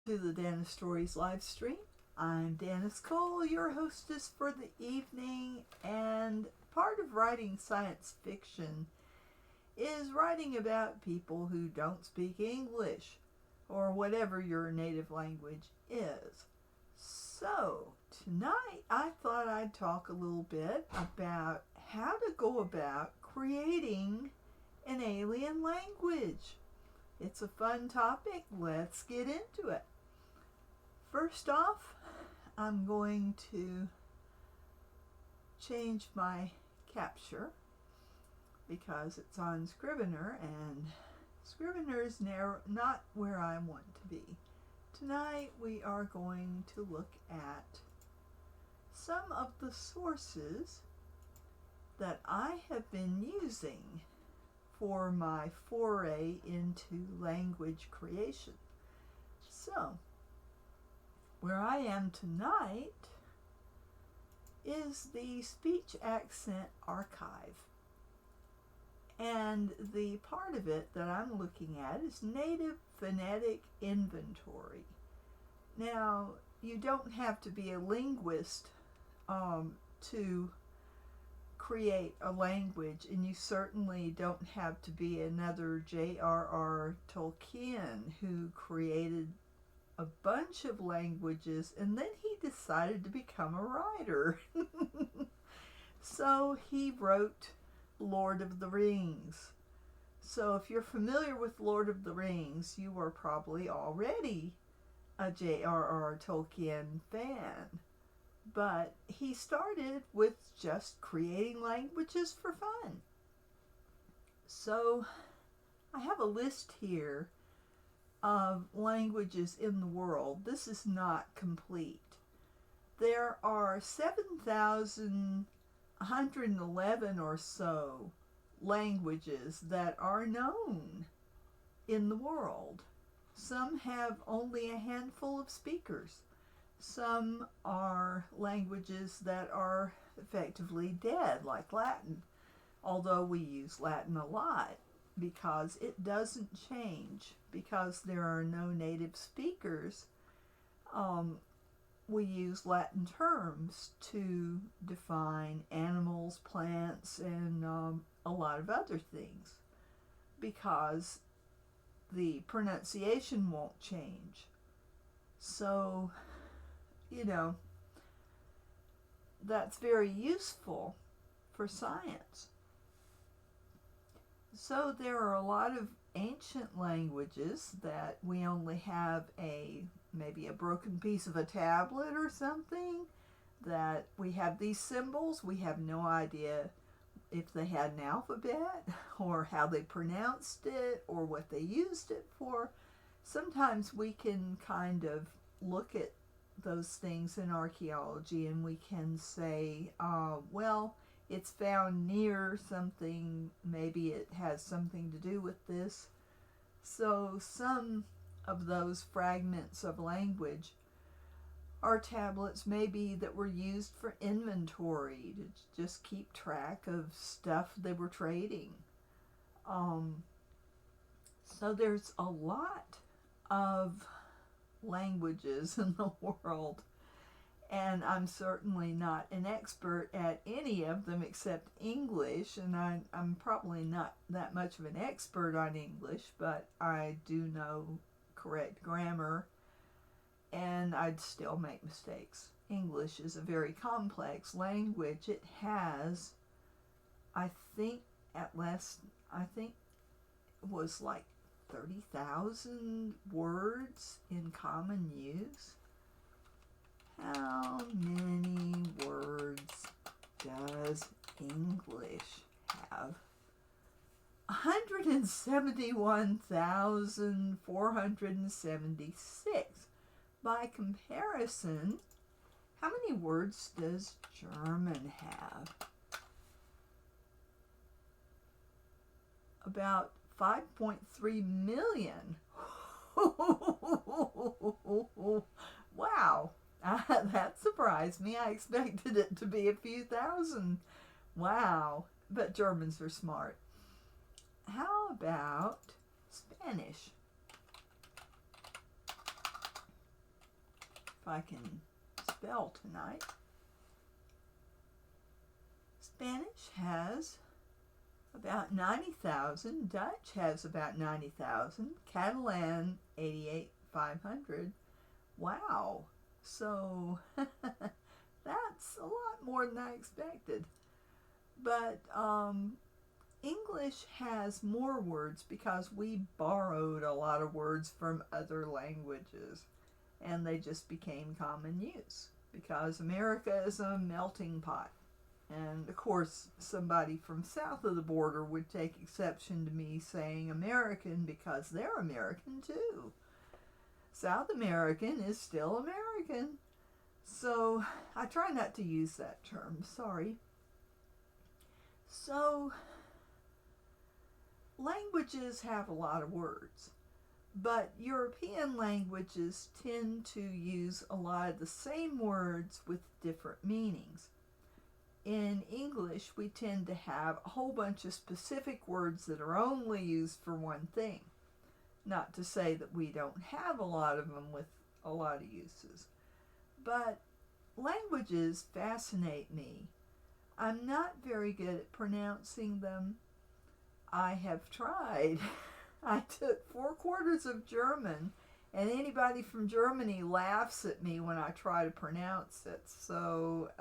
To the DanniStories live stream. I'm Dannis Cole, your hostess for the evening, and part of writing science fiction is writing about people who don't speak English or whatever your native language is. So tonight I thought I'd talk a little bit about how to go about creating an alien language. It's a fun topic. Let's get into it. First off, I'm going to change my capture because it's on Scrivener, and Scrivener is not where I want to be. Tonight we are going to look at some of the sources that I have been using for my foray into language creation. So, where I am tonight is the Speech Accent Archive, and the part of it that I'm looking at is Native Phonetic Inventory. Now, you don't have to be a linguist to create a language, and you certainly don't have to be another J.R.R. Tolkien, who created a bunch of languages and then he decided to become a writer. So he wrote Lord of the Rings. So if you're familiar with Lord of the Rings, you are probably already a J.R.R. Tolkien fan. But he started with just creating languages for fun. So I have a list here of languages in the world. This is not complete. There are 7,111 or so languages that are known in the world. Some have only a handful of speakers. Some are languages that are effectively dead, like Latin, although we use Latin a lot because it doesn't change. Because there are no native speakers, we use Latin terms to define animals, plants, and a lot of other things, because the pronunciation won't change. So, that's very useful for science. So there are a lot of ancient languages that we only have maybe a broken piece of a tablet or something, that we have these symbols. We have no idea if they had an alphabet or how they pronounced it or what they used it for. Sometimes we can kind of look at those things in archaeology and we can say, well, it's found near something, maybe it has something to do with this. So some of those fragments of language are tablets maybe that were used for inventory, to just keep track of stuff they were trading. So there's a lot of languages in the world. And I'm certainly not an expert at any of them except English, and I'm probably not that much of an expert on English, but I do know correct grammar, and I'd still make mistakes. English is a very complex language. It has, I think it was like 30,000 words in common use. How many words does English have? 171,476. By comparison, how many words does German have? About 5.3 million. Wow. That surprised me. I expected it to be a few thousand. Wow. But Germans are smart. How about Spanish? if I can spell tonight. Spanish has about 90,000, Dutch has about 90,000, Catalan 88,500. Wow, so that's a lot more than I expected. But English has more words because we borrowed a lot of words from other languages, and they just became common use because America is a melting pot. And of course, somebody from south of the border would take exception to me saying American because they're American too. South American is still American. So I try not to use that term, sorry. So languages have a lot of words, but European languages tend to use a lot of the same words with different meanings. In English, we tend to have a whole bunch of specific words that are only used for one thing. Not to say that we don't have a lot of them with a lot of uses. But languages fascinate me. I'm not very good at pronouncing them. I have tried. I took 4 quarters of German, and anybody from Germany laughs at me when I try to pronounce it. So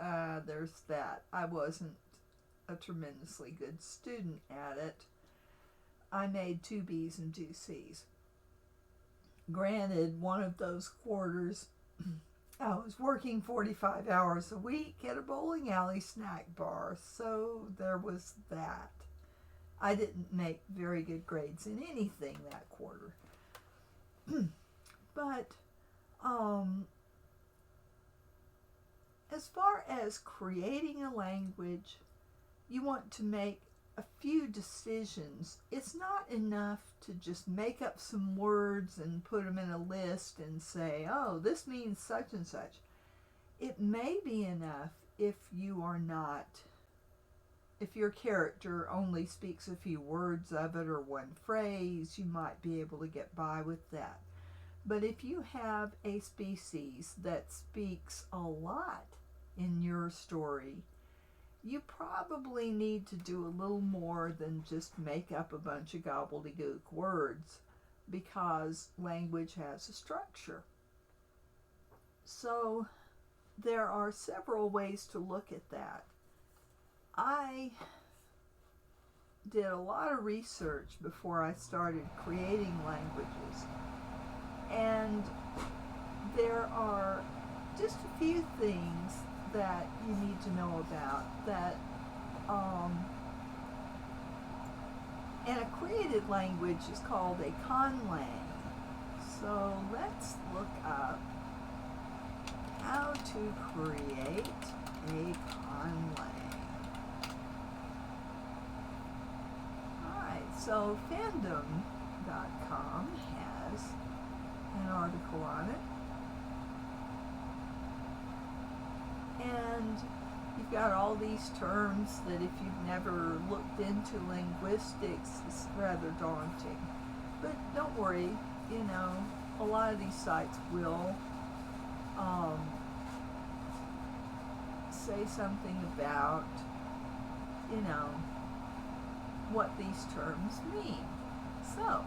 there's that. I wasn't a tremendously good student at it. I made 2 B's and 2 C's. Granted, one of those quarters, I was working 45 hours a week at a bowling alley snack bar, so there was that. I didn't make very good grades in anything that quarter. But as far as creating a language, you want to make a few decisions. It's not enough to just make up some words and put them in a list and say, oh, this means such and such. It may be enough if your character only speaks a few words of it or one phrase, you might be able to get by with that. But if you have a species that speaks a lot in your story, you probably need to do a little more than just make up a bunch of gobbledygook words, because language has a structure. So there are several ways to look at that. I did a lot of research before I started creating languages, and there are just a few things that you need to know about that and a created language is called a Conlang. So let's look up how to create a Conlang. Alright, so Fandomcom has an article on it. And you've got all these terms that if you've never looked into linguistics, it's rather daunting. But don't worry, a lot of these sites will say something about, what these terms mean. So,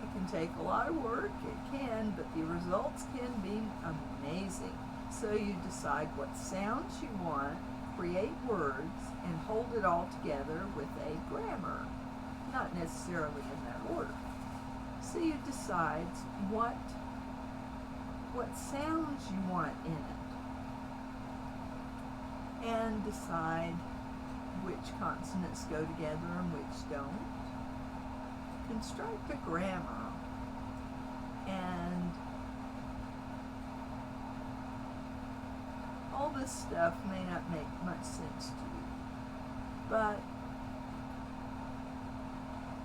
it can take a lot of work, it can, but the results can be amazing. So you decide what sounds you want, create words, and hold it all together with a grammar, not necessarily in that order. So you decide what sounds you want in it, and decide which consonants go together and which don't. Construct a grammar, and all this stuff may not make much sense to you, but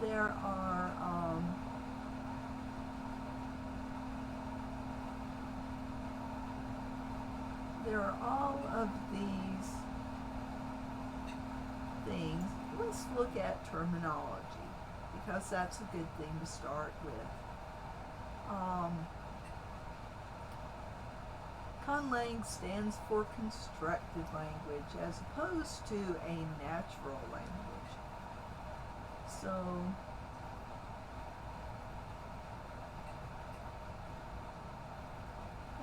there are all of these things. Let's look at terminology, because that's a good thing to start with. Conlang stands for constructed language as opposed to a natural language. So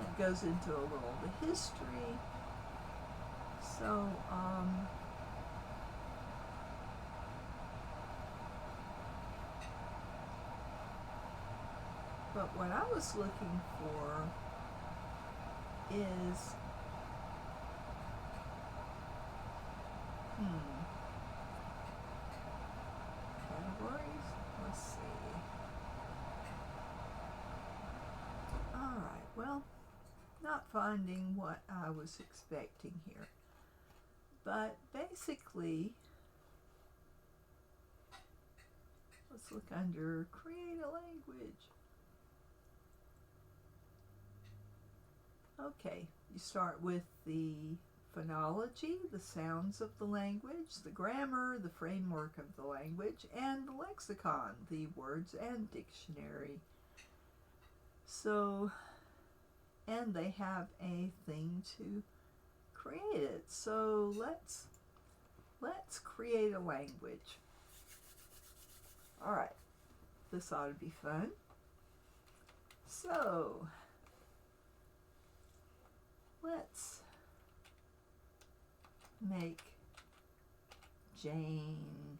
it goes into a little of the history. So but what I was looking for is categories. Let's see. All right. Well, not finding what I was expecting here, but basically, let's look under create a language. Okay, you start with the phonology, the sounds of the language, the grammar, the framework of the language, and the lexicon, the words and dictionary. So, and they have a thing to create it. So let's create a language. All right, this ought to be fun. So let's make Jane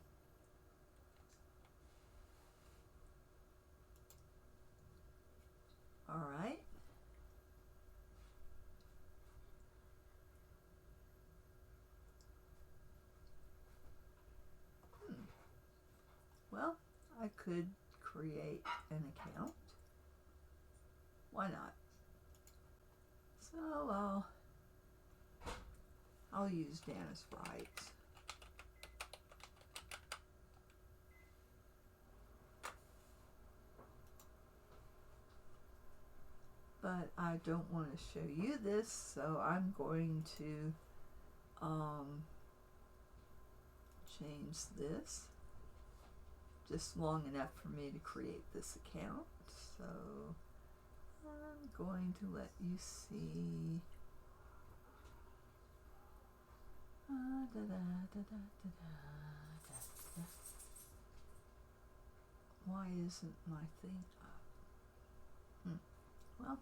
all right. Well, I could create an account. Why not? So I'll use DanniStories. But I don't want to show you this, so I'm going to change this just long enough for me to create this account. So I'm going to let you see. Why isn't my thing up? Well,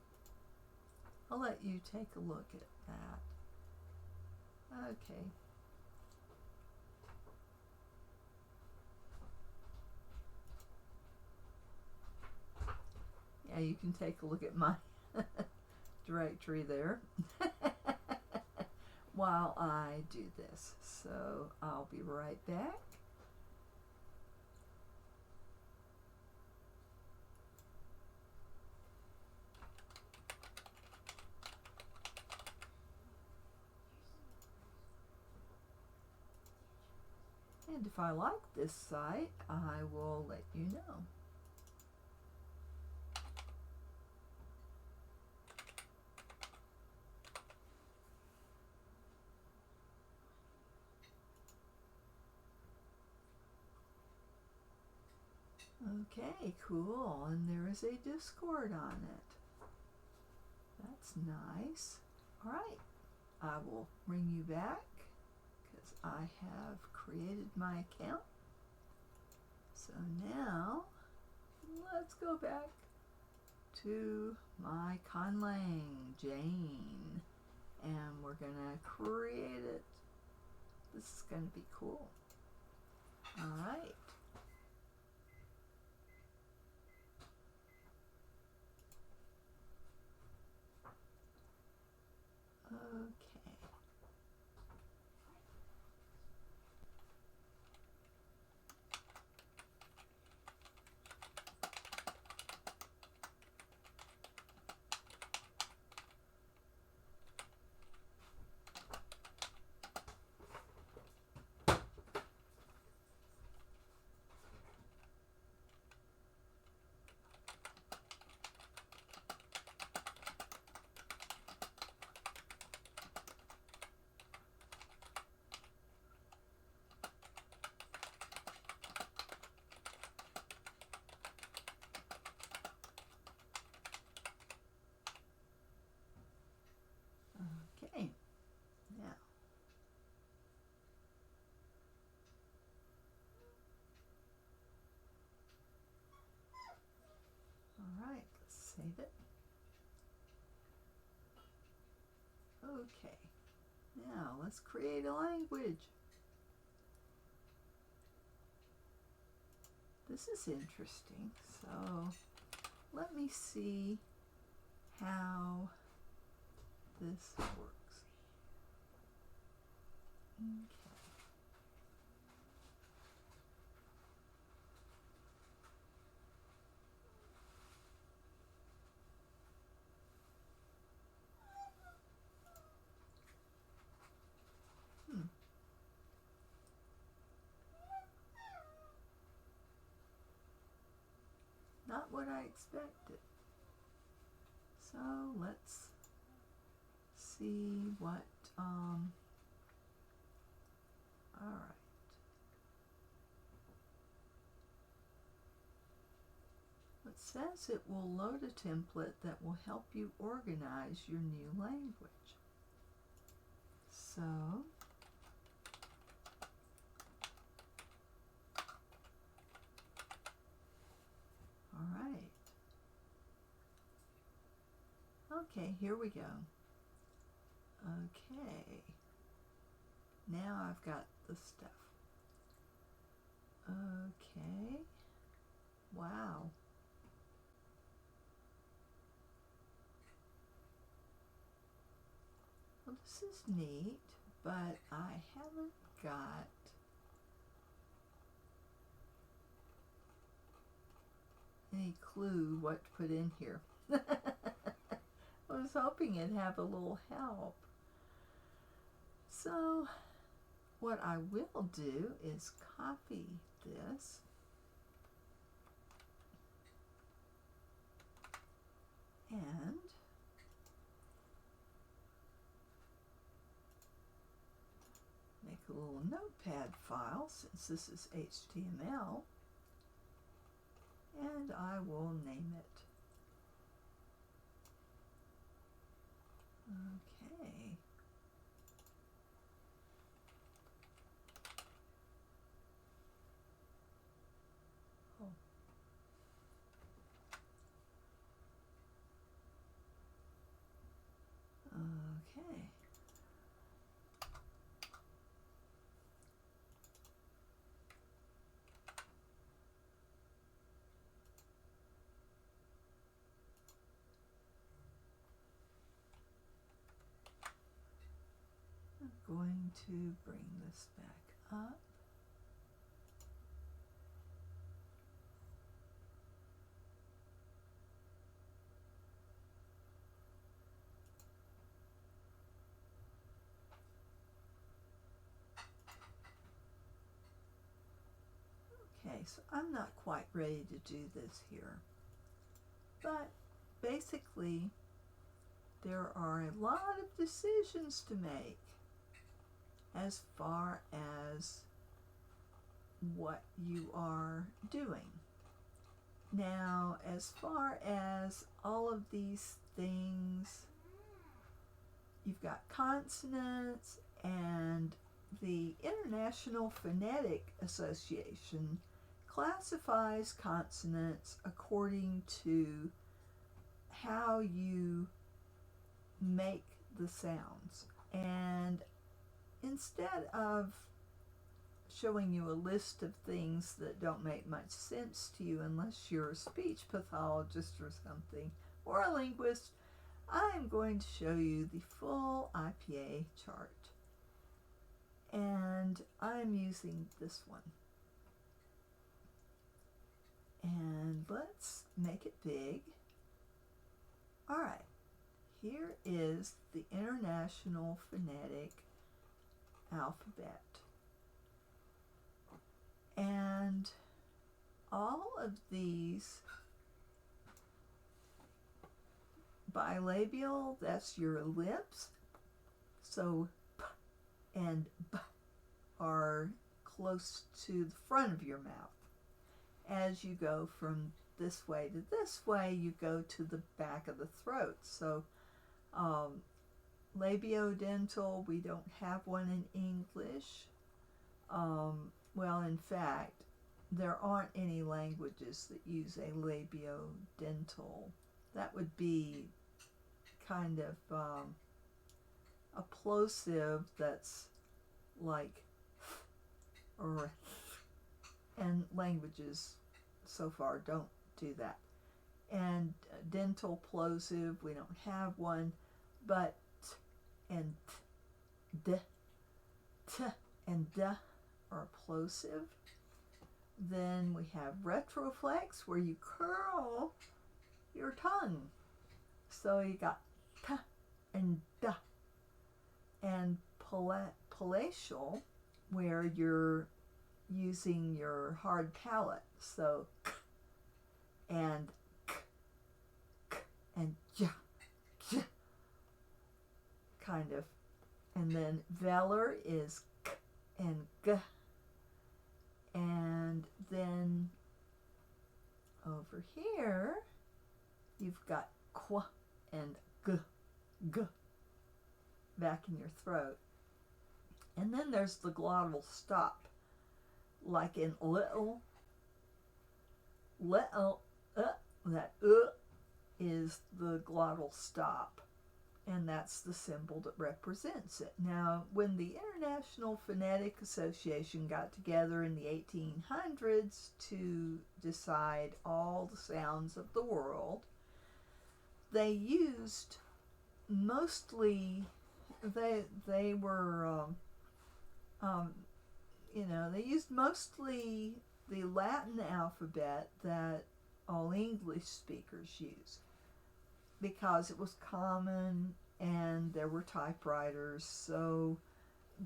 I'll let you take a look at that. Okay. Yeah, you can take a look at my directory there while I do this. So I'll be right back. And if I like this site, I will let you know. Okay, cool. And there is a Discord on it. That's nice. All right. I will bring you back because I have created my account. So now let's go back to my Conlang Jane, and we're gonna create it. This is gonna be cool. All right. Okay. save it. Okay, now let's create a language. This is interesting, so let me see how this works. Okay. Not what I expected. So let's see what, all right. It says it will load a template that will help you organize your new language. So, all right. Okay, here we go. Okay. Now I've got the stuff. Okay. Wow. Well, this is neat, but I haven't got any clue what to put in here. I was hoping it'd have a little help. So what I will do is copy this and make a little Notepad file, since this is HTML, and I will name it. Okay. Oh. Okay. I'm going to bring this back up. Okay, so I'm not quite ready to do this here, but basically there are a lot of decisions to make as far as what you are doing. Now, as far as all of these things, you've got consonants, and the International Phonetic Association classifies consonants according to how you make the sounds. And instead of showing you a list of things that don't make much sense to you unless you're a speech pathologist or something, or a linguist, I'm going to show you the full IPA chart. And I'm using this one. And let's make it big. All right, here is the International Phonetic Alphabet. And all of these bilabial, that's your lips. So p and b are close to the front of your mouth. As you go from this way to this way, you go to the back of the throat. So labiodental, we don't have one in English. Well, in fact, there aren't any languages that use a labiodental that would be kind of a plosive that's like r, and languages so far don't do that. And dental plosive, we don't have one, but t and d, t and d are plosive. Then we have retroflex, where you curl your tongue. So you got t and d. And palatial, where you're using your hard palate. So k and k, k and j, j, kind of. And then velar is k and g. And then over here, you've got qu and g, g, back in your throat. And then there's the glottal stop, like in little, that is the glottal stop, and that's the symbol that represents it. Now, when the International Phonetic Association got together in the 1800s to decide all the sounds of the world, they used mostly, they were, they used mostly the Latin alphabet that all English speakers use, because it was common and there were typewriters, so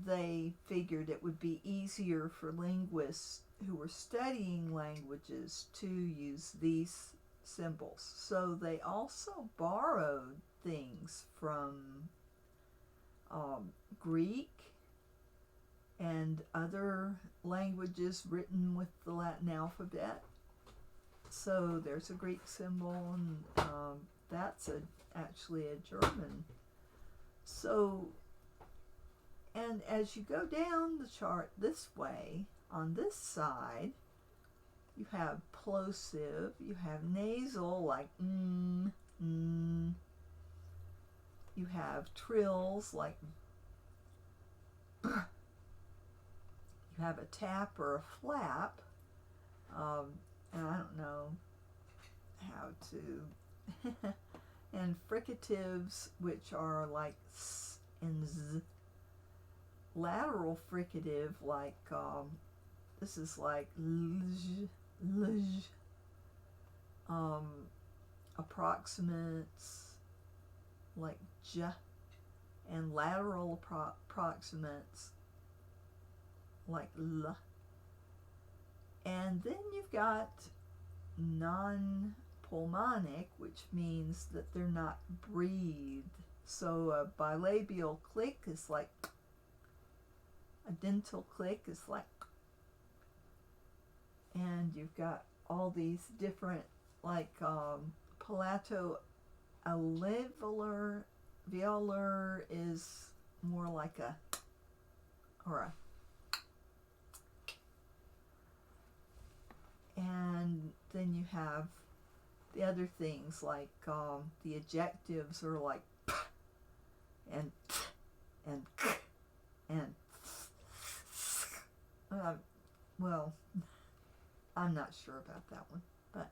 they figured it would be easier for linguists who were studying languages to use these symbols. So they also borrowed things from Greek and other languages written with the Latin alphabet. So there's a Greek symbol, and that's actually a German. So, and as you go down the chart this way, on this side, you have plosive, you have nasal, like you have trills, like you have a tap or a flap, and I don't know how to, and fricatives, which are like s and z. Lateral fricative, like this is like lj, lj. Approximates, like j, and lateral approximates, like l. And then you've got non-pulmonic, which means that they're not breathed. So a bilabial click is like, a dental click is like, and you've got all these different, like palato alveolar, veolar is more like a, or a, and then you have the other things, like the ejectives are like p and t and k and well, I'm not sure about that one, but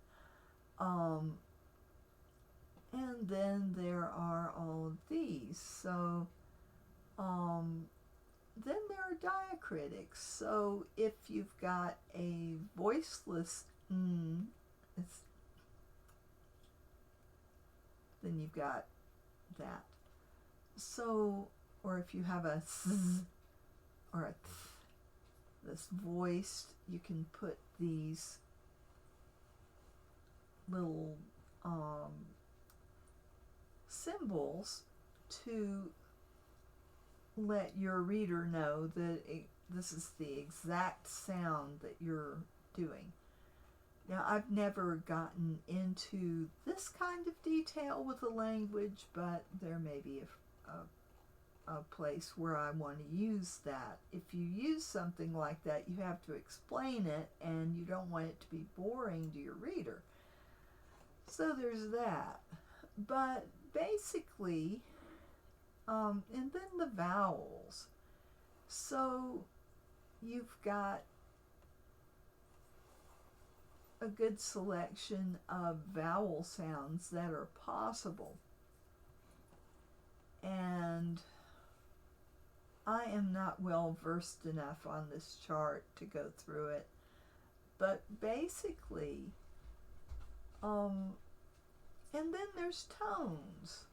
and then there are all of these. So then there are diacritics. So if you've got a voiceless then you've got that. So, or if you have a s or a th, this voiced, you can put these little symbols to let your reader know that this is the exact sound that you're doing. Now, I've never gotten into this kind of detail with a language, but there may be a place where I want to use that. If you use something like that, you have to explain it, and you don't want it to be boring to your reader. So there's that. But basically, and then the vowels. So you've got a good selection of vowel sounds that are possible. And I am not well versed enough on this chart to go through it, but basically, and then there's tones.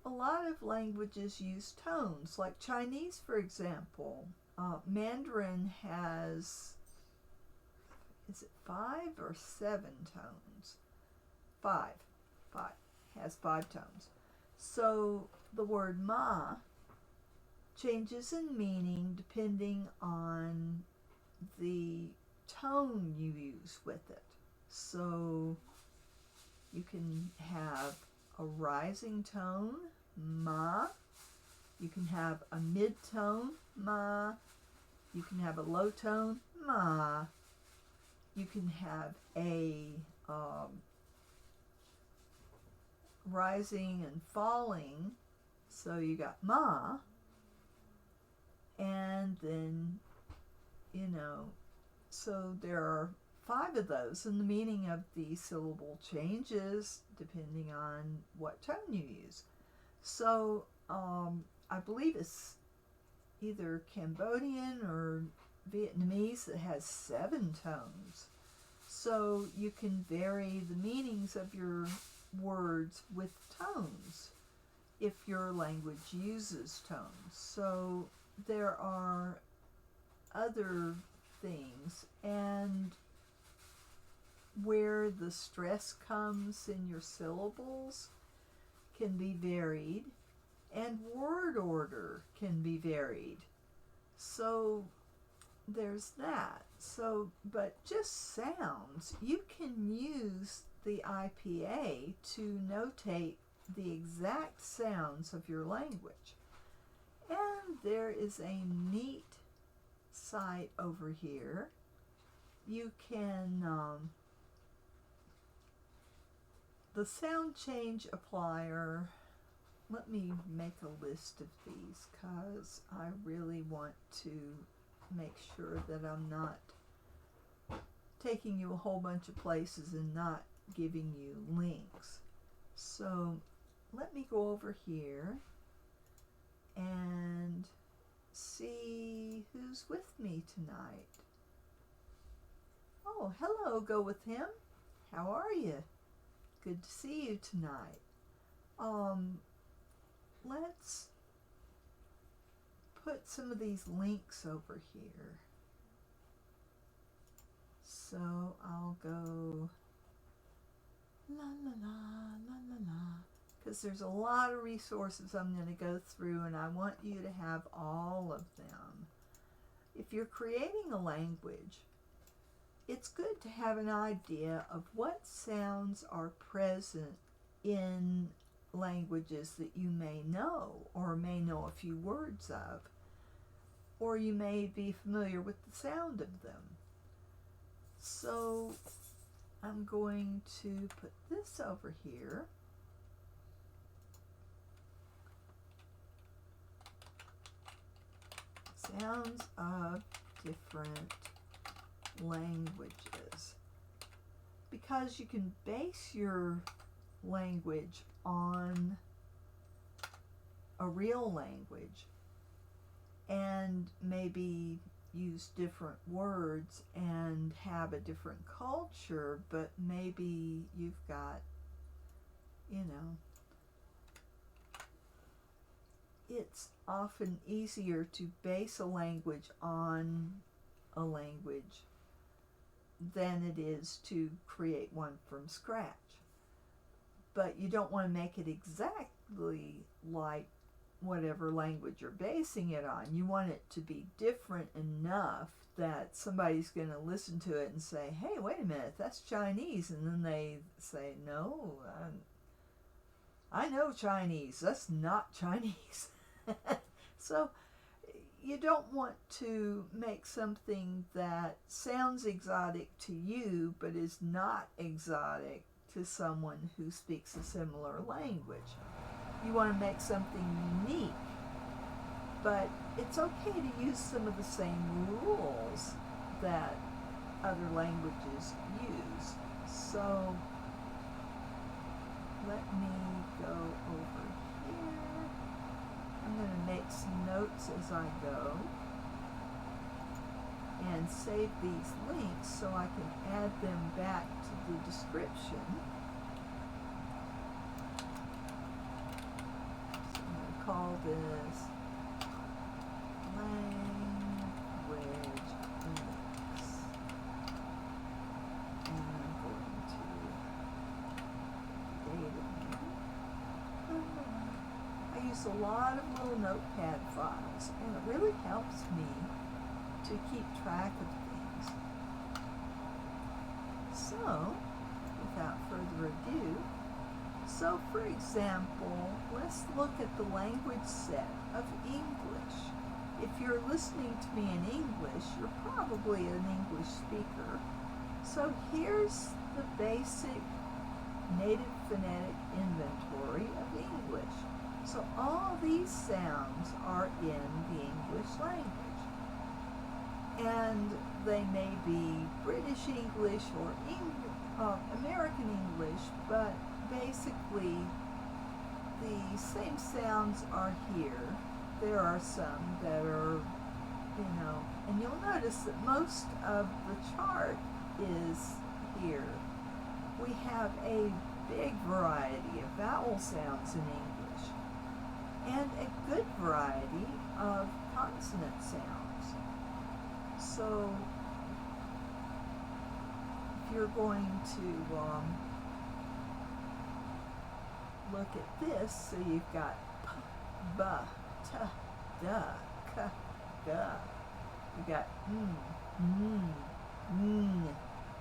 A lot of languages use tones, like Chinese, for example. Mandarin has, is it 5 or 7 tones? 5. Has 5 tones. So the word ma changes in meaning depending on the tone you use with it. So you can have a rising tone, ma. You can have a mid-tone, ma. You can have a low tone, ma. You can have a rising and falling, so you got ma, and then, so there are 5 of those, and the meaning of the syllable changes depending on what tone you use. So I believe it's either Cambodian or Vietnamese that has 7 tones. So you can vary the meanings of your words with tones if your language uses tones. So there are other things, and where the stress comes in your syllables can be varied, and word order can be varied. So there's that. So, but just sounds, you can use the IPA to notate the exact sounds of your language. And there is a neat site over here. You can, the sound change applier, let me make a list of these because I really want to make sure that I'm not taking you a whole bunch of places and not giving you links. So let me go over here and see who's with me tonight. Oh, hello, go with him. How are you? Good to see you tonight. Let's put some of these links over here. So I'll go la la la la la la, because there's a lot of resources I'm going to go through, and I want you to have all of them. If you're creating a language, it's good to have an idea of what sounds are present in languages that you may know or may know a few words of, or you may be familiar with the sound of them. So I'm going to put this over here. Sounds of different languages. Because you can base your language on a real language and maybe use different words and have a different culture, but maybe you've got, it's often easier to base a language on a language than it is to create one from scratch. But you don't want to make it exactly like whatever language you're basing it on. You want it to be different enough that somebody's going to listen to it and say, hey, wait a minute, that's Chinese. And then they say, no, I know Chinese. That's not Chinese. So you don't want to make something that sounds exotic to you but is not exotic to someone who speaks a similar language. You want to make something unique, but it's okay to use some of the same rules that other languages use. So let me go over here. I'm going to make some notes as I go and save these links so I can add them back to the description. So I'm going to call this language links. And I'm going to date them. I use a lot of little Notepad files, and it really helps me to keep track of things. So, without further ado, so for example, let's look at the language set of English. If you're listening to me in English, you're probably an English speaker. So here's the basic native phonetic inventory of English. So all these sounds are in the English language. And they may be British English or American English, but basically the same sounds are here. There are some that are, and you'll notice that most of the chart is here. We have a big variety of vowel sounds in English and a good variety of consonant sounds. So if you're going to look at this, so you've got p, b, t, d, k, g. You've got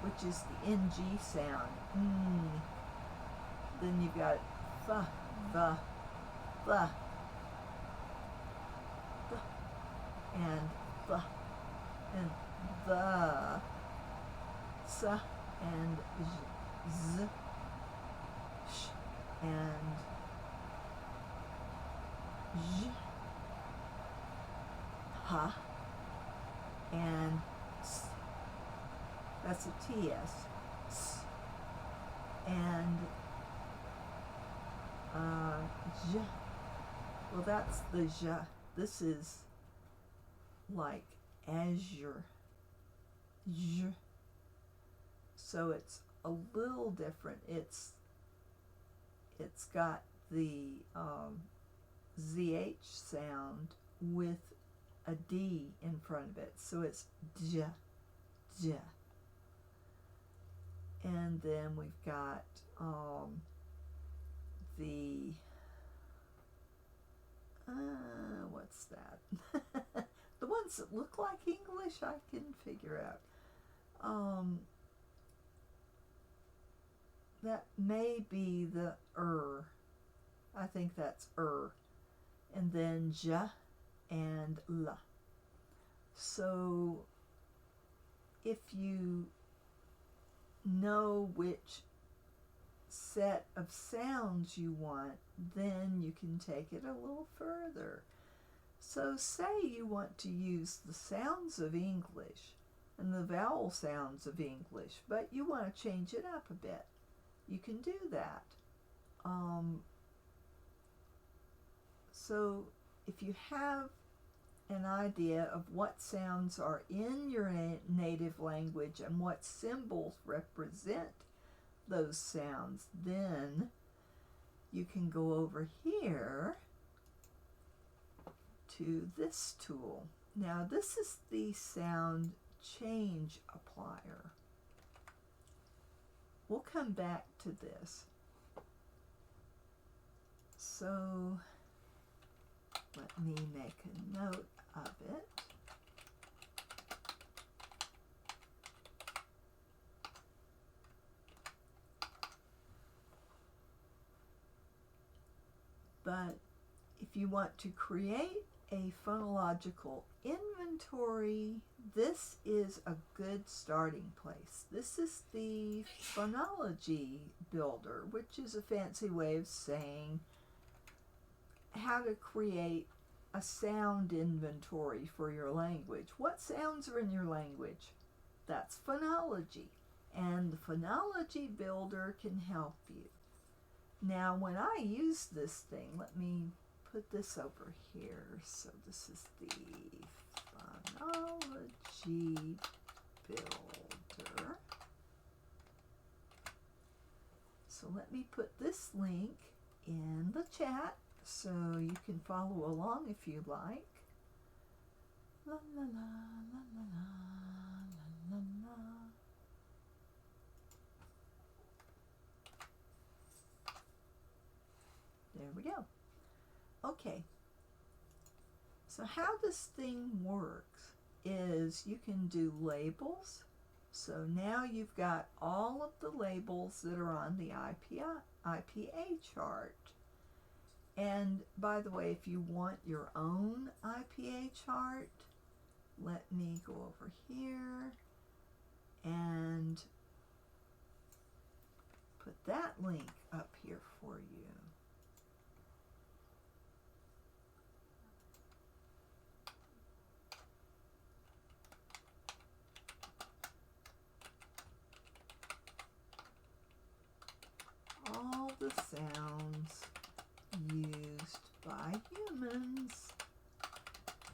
which is the ng sound. Then you've got f, v, th, and th, and the, s, and z, sh, and j, ha, and s. That's a ts. S, and j. Well, that's the j. This is like azure. J. So it's a little different. It's got the zh sound with a d in front of it. So it's j, j. And then we've got the what's that? The ones that look like English, I can figure out. That may be the I think that's and then j and l. So if you know which set of sounds you want, then you can take it a little further. So say you want to use the sounds of English and the vowel sounds of English, but you want to change it up a bit. You can do that. So if you have an idea of what sounds are in your native language and what symbols represent those sounds, then you can go over here to this tool. Now this is the sound change applier. We'll come back to this. So let me make a note of it. But if you want to create a phonological inventory, this is a good starting place. This is the Phonology Builder, which is a fancy way of saying how to create a sound inventory for your language. What sounds are in your language? That's phonology. And the Phonology Builder can help you. Now, when I use this thing, let me put this over here. So this is the Phonology Builder. So let me put this link in the chat so you can follow along if you like. La la la la la la la la. There we go. Okay, so how this thing works is you can do labels. So now you've got all of the labels that are on the IPA chart. And by the way, if you want your own IPA chart, let me go over here and put that link up here for you. All the sounds used by humans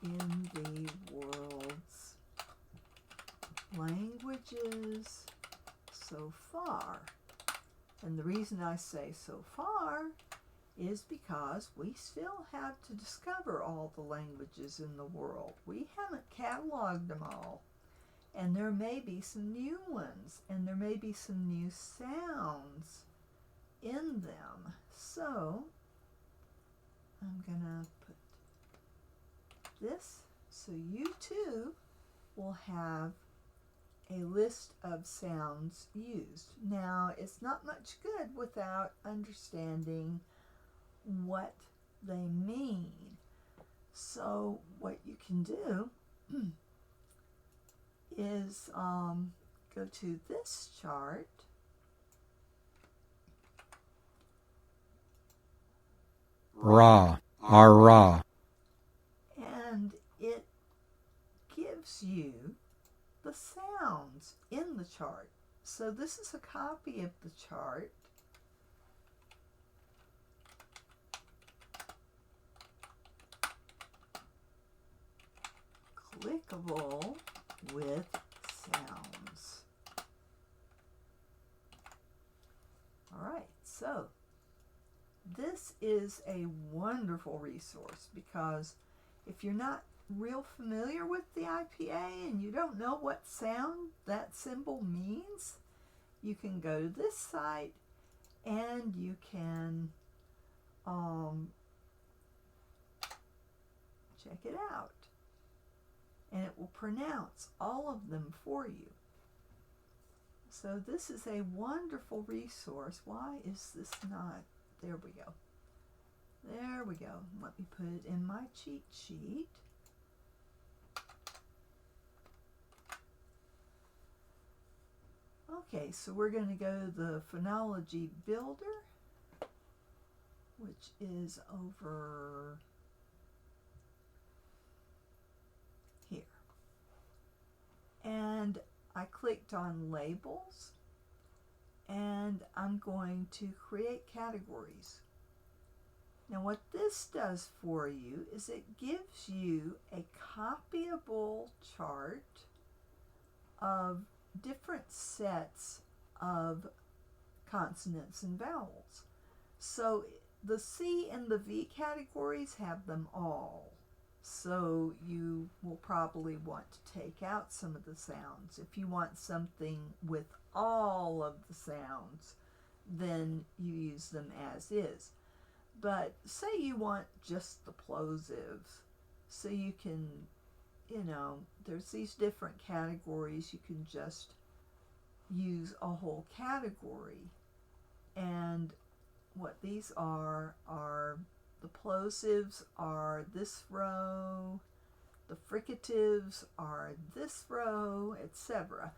in the world's languages so far. And the reason I say so far is because we still have to discover all the languages in the world. We haven't cataloged them all. And there may be some new ones, and there may be some new sounds in them. So I'm gonna put this so you too will have a list of sounds used. Now, it's not much good without understanding what they mean. So what you can do is go to this chart. Ra, ara. And it gives you the sounds in the chart. So this is a copy of the chart. Clickable with sounds. All right, so this is a wonderful resource because if you're not real familiar with the IPA and you don't know what sound that symbol means, you can go to this site and you can check it out. And it will pronounce all of them for you. So this is a wonderful resource. Why is this not? There we go. There we go. Let me put it in my cheat sheet. Okay, so we're going to go to the Phonology Builder, which is over here. And I clicked on Labels, and I'm going to create categories. Now what this does for you is it gives you a copyable chart of different sets of consonants and vowels. So the C and the V categories have them all. So you will probably want to take out some of the sounds. If you want something with all of the sounds, then you use them as is. But say you want just the plosives, so you can, there's these different categories. You can just use a whole category. And what these are The plosives are this row, the fricatives are this row, etc.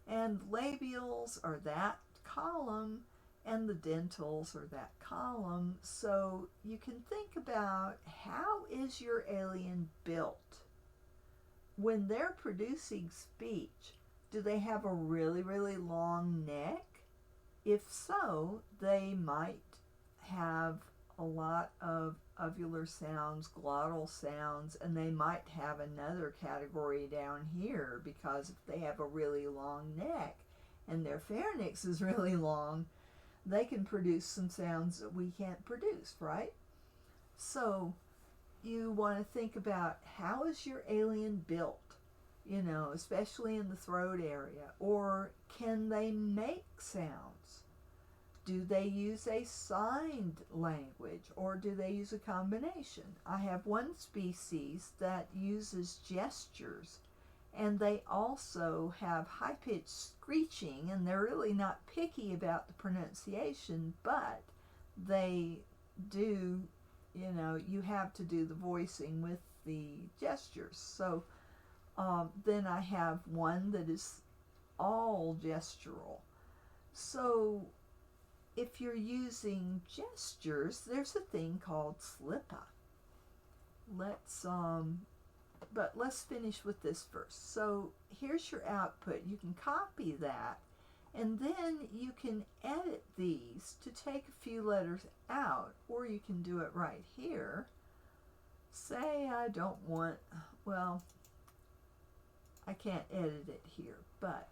And labials are that column, and the dentals are that column. So you can think about, how is your alien built? When they're producing speech, do they have a really, really long neck? If so, they might have a lot of uvular sounds, glottal sounds, and they might have another category down here, because if they have a really long neck and their pharynx is really long, they can produce some sounds that we can't produce, right? So you want to think about, how is your alien built? You know, especially in the throat area. Or can they make sounds? Do they use a signed language, or do they use a combination? I have one species that uses gestures, and they also have high-pitched screeching, and they're really not picky about the pronunciation, but they do, you know, you have to do the voicing with the gestures. So then I have one that is all gestural. So if you're using gestures, there's a thing called slippa. But let's finish with this first. So here's your output. You can copy that, and then you can edit these to take a few letters out, or you can do it right here. Say I don't want, well, I can't edit it here, but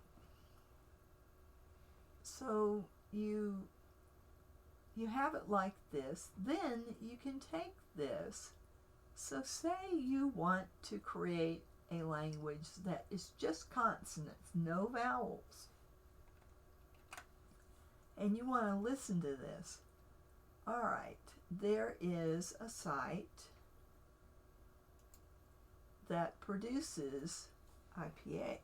so you have it like this. Then you can take this. So say you want to create a language that is just consonants, no vowels, and you want to listen to this. All right, there is a site that produces IPA.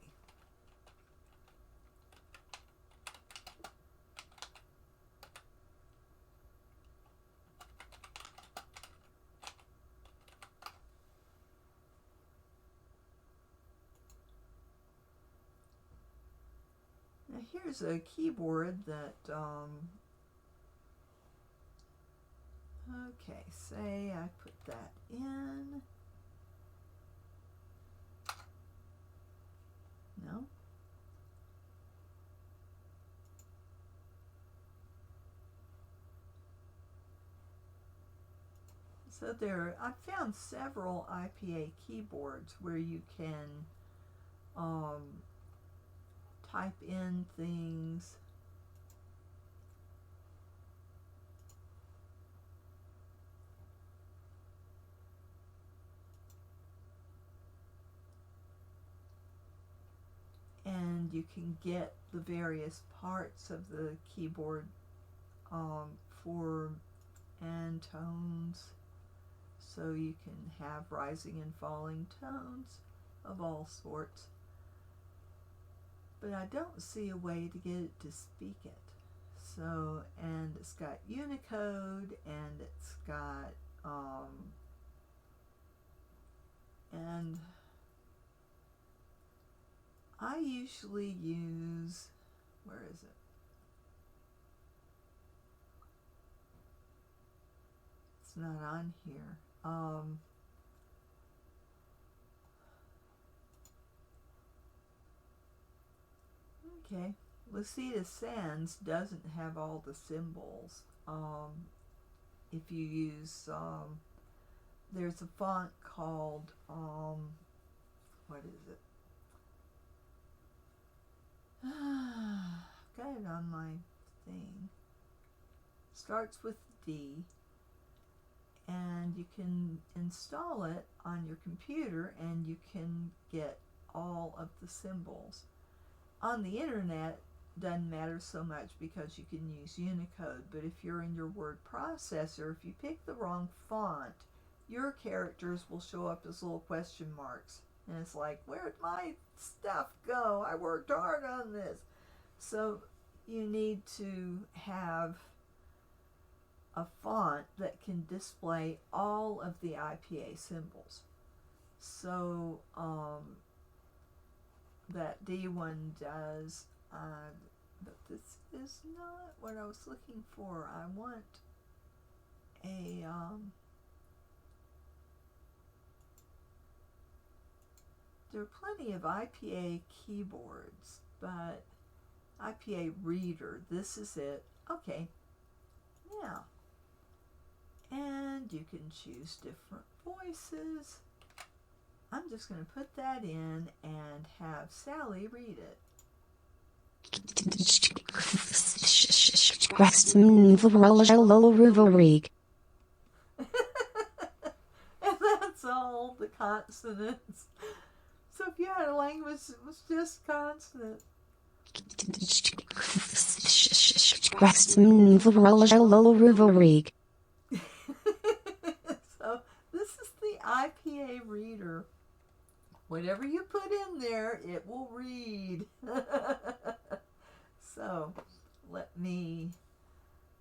Now here's a keyboard that, okay, say I put that in. No? So there, I found several IPA keyboards where you can type in things. And you can get the various parts of the keyboard form and tones. So you can have rising and falling tones of all sorts. But I don't see a way to get it to speak it. So, and it's got Unicode, and it's got, and I usually use, where is it? It's not on here. Okay, Lucida Sans doesn't have all the symbols. If you use, there's a font called, what is it? I've got it on my thing. Starts with D, and you can install it on your computer, and you can get all of the symbols. On the internet, doesn't matter so much because you can use Unicode, but if you're in your word processor, if you pick the wrong font, your characters will show up as little question marks. And it's like, where'd my stuff go? I worked hard on this. So you need to have a font that can display all of the IPA symbols. So that D one does, but this is not what I was looking for. I want a there are plenty of IPA keyboards, but IPA reader, this is it. Okay, yeah. And you can choose different voices. I'm just going to put that in and have Sally read it. And that's all the consonants. So if you had a language that was just consonant. So this is the IPA reader. Whatever you put in there, it will read. So let me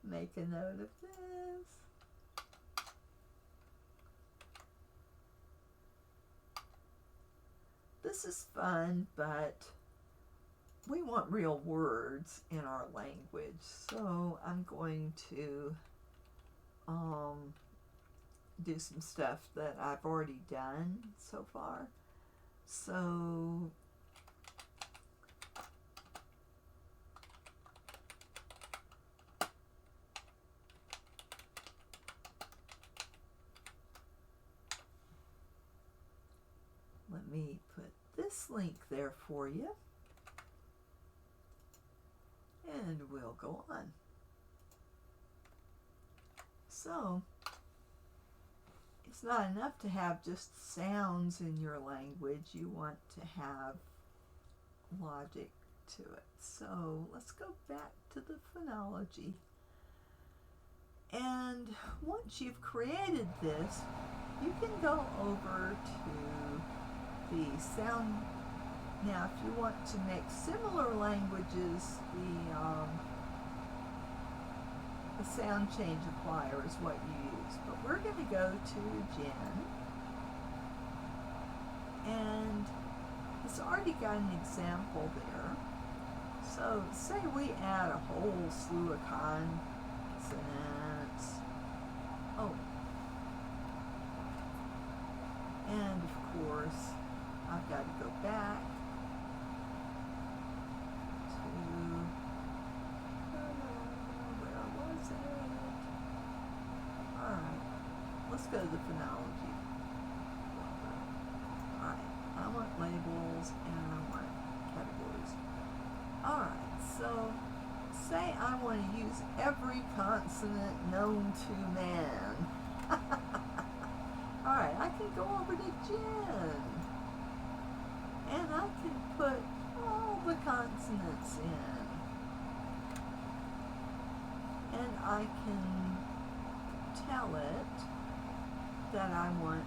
make a note of this. This is fun, but we want real words in our language. So I'm going to do some stuff that I've already done so far. So let me put this link there for you, and we'll go on. So it's not enough to have just sounds in your language. You want to have logic to it. So let's go back to the phonology. And once you've created this, you can go over to the sound. Now, if you want to make similar languages, the sound change applier is what you use. But we're going to go to Gen, and it's already got an example there. So say we add a whole slew of consonants. Oh, and of course I've got to go back to where was it? Alright, let's go to the phonology. Alright, I want labels and I want categories. Alright, so say I want to use every consonant known to man. Alright, I can go over to Gen, and I can put all the consonants in. And I can tell it that I want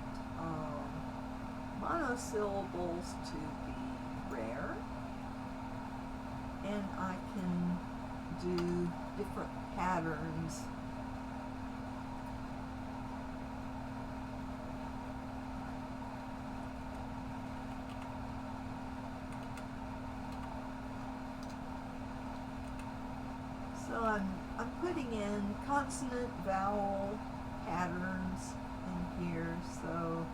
monosyllables to be rare, and I can do different patterns. So I'm putting in consonant vowel patterns in here. So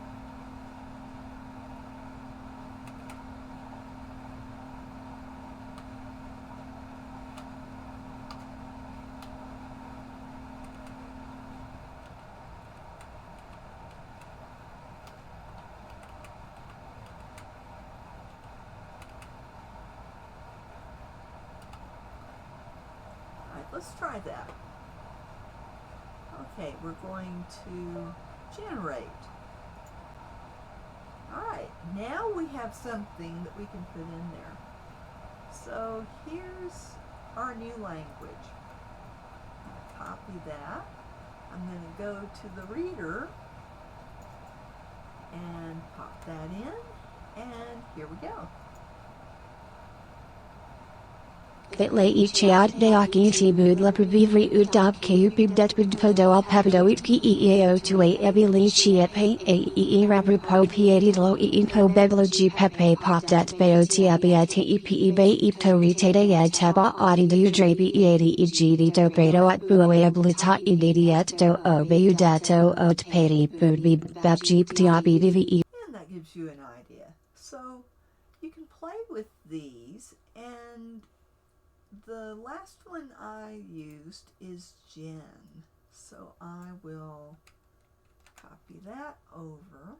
let's try that. Okay, we're going to generate. Alright, now we have something that we can put in there. So here's our new language. Copy that. I'm going to go to the reader and pop that in, and here we go. kgxɣဉ deakiti budla pbfvɸβmምህwʋච pbtτṭckqvvzðʒ And that gives you an idea. So you can play with these, and the last one I used is Jen. So I will copy that over.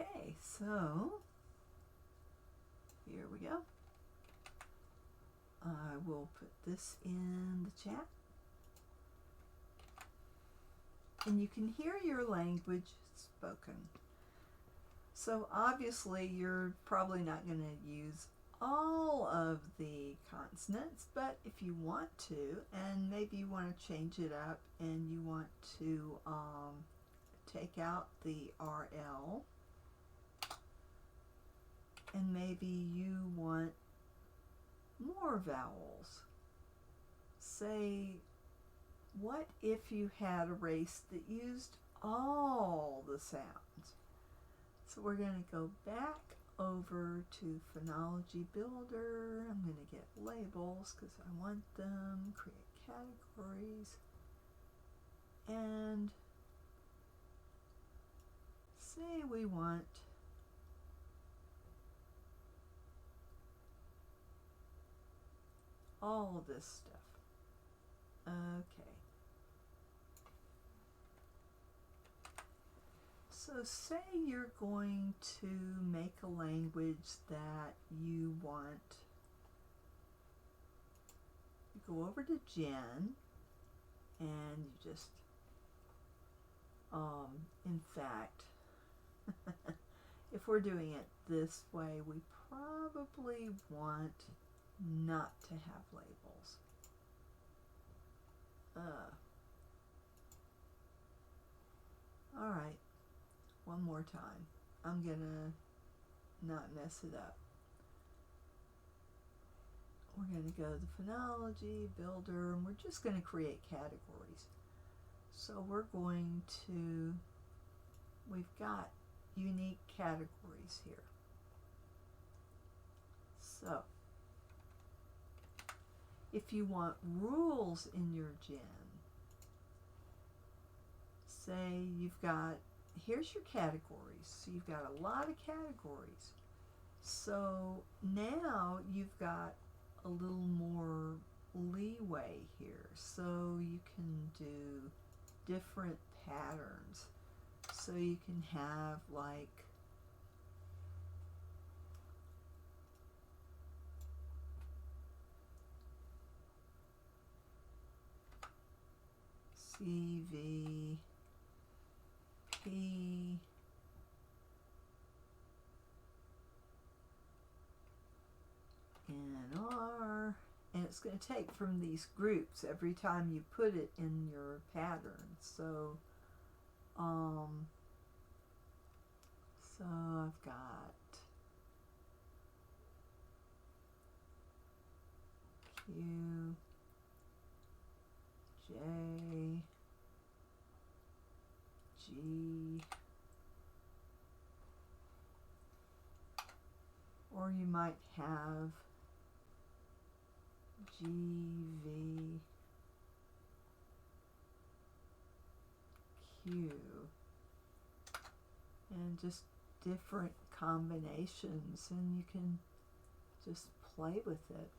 Okay, so here we go. I will put this in the chat. And you can hear your language spoken. So obviously you're probably not going to use all of the consonants, but if you want to, and maybe you want to change it up and you want to take out the RL, and maybe you want more vowels. Say, what if you had a race that used all the sounds? So we're going to go back over to Phonology Builder. I'm going to get labels because I want them, create categories, and say we want all of this stuff. Okay. So say you're going to make a language that you want. You go over to Jen and you just, in fact, if we're doing it this way, we probably want not to have labels. All right, one more time. I'm gonna not mess it up. We're gonna go to the Phonology Builder, and we're just gonna create categories. So we're going to, we've got unique categories here. So if you want rules in your Gen, say you've got, here's your categories. So you've got a lot of categories. So now you've got a little more leeway here. So you can do different patterns. So you can have like C, V, P, and R, and it's going to take from these groups every time you put it in your pattern. So, so I've got Q, J, G, or you might have G, V, Q, and just different combinations, and you can just play with it.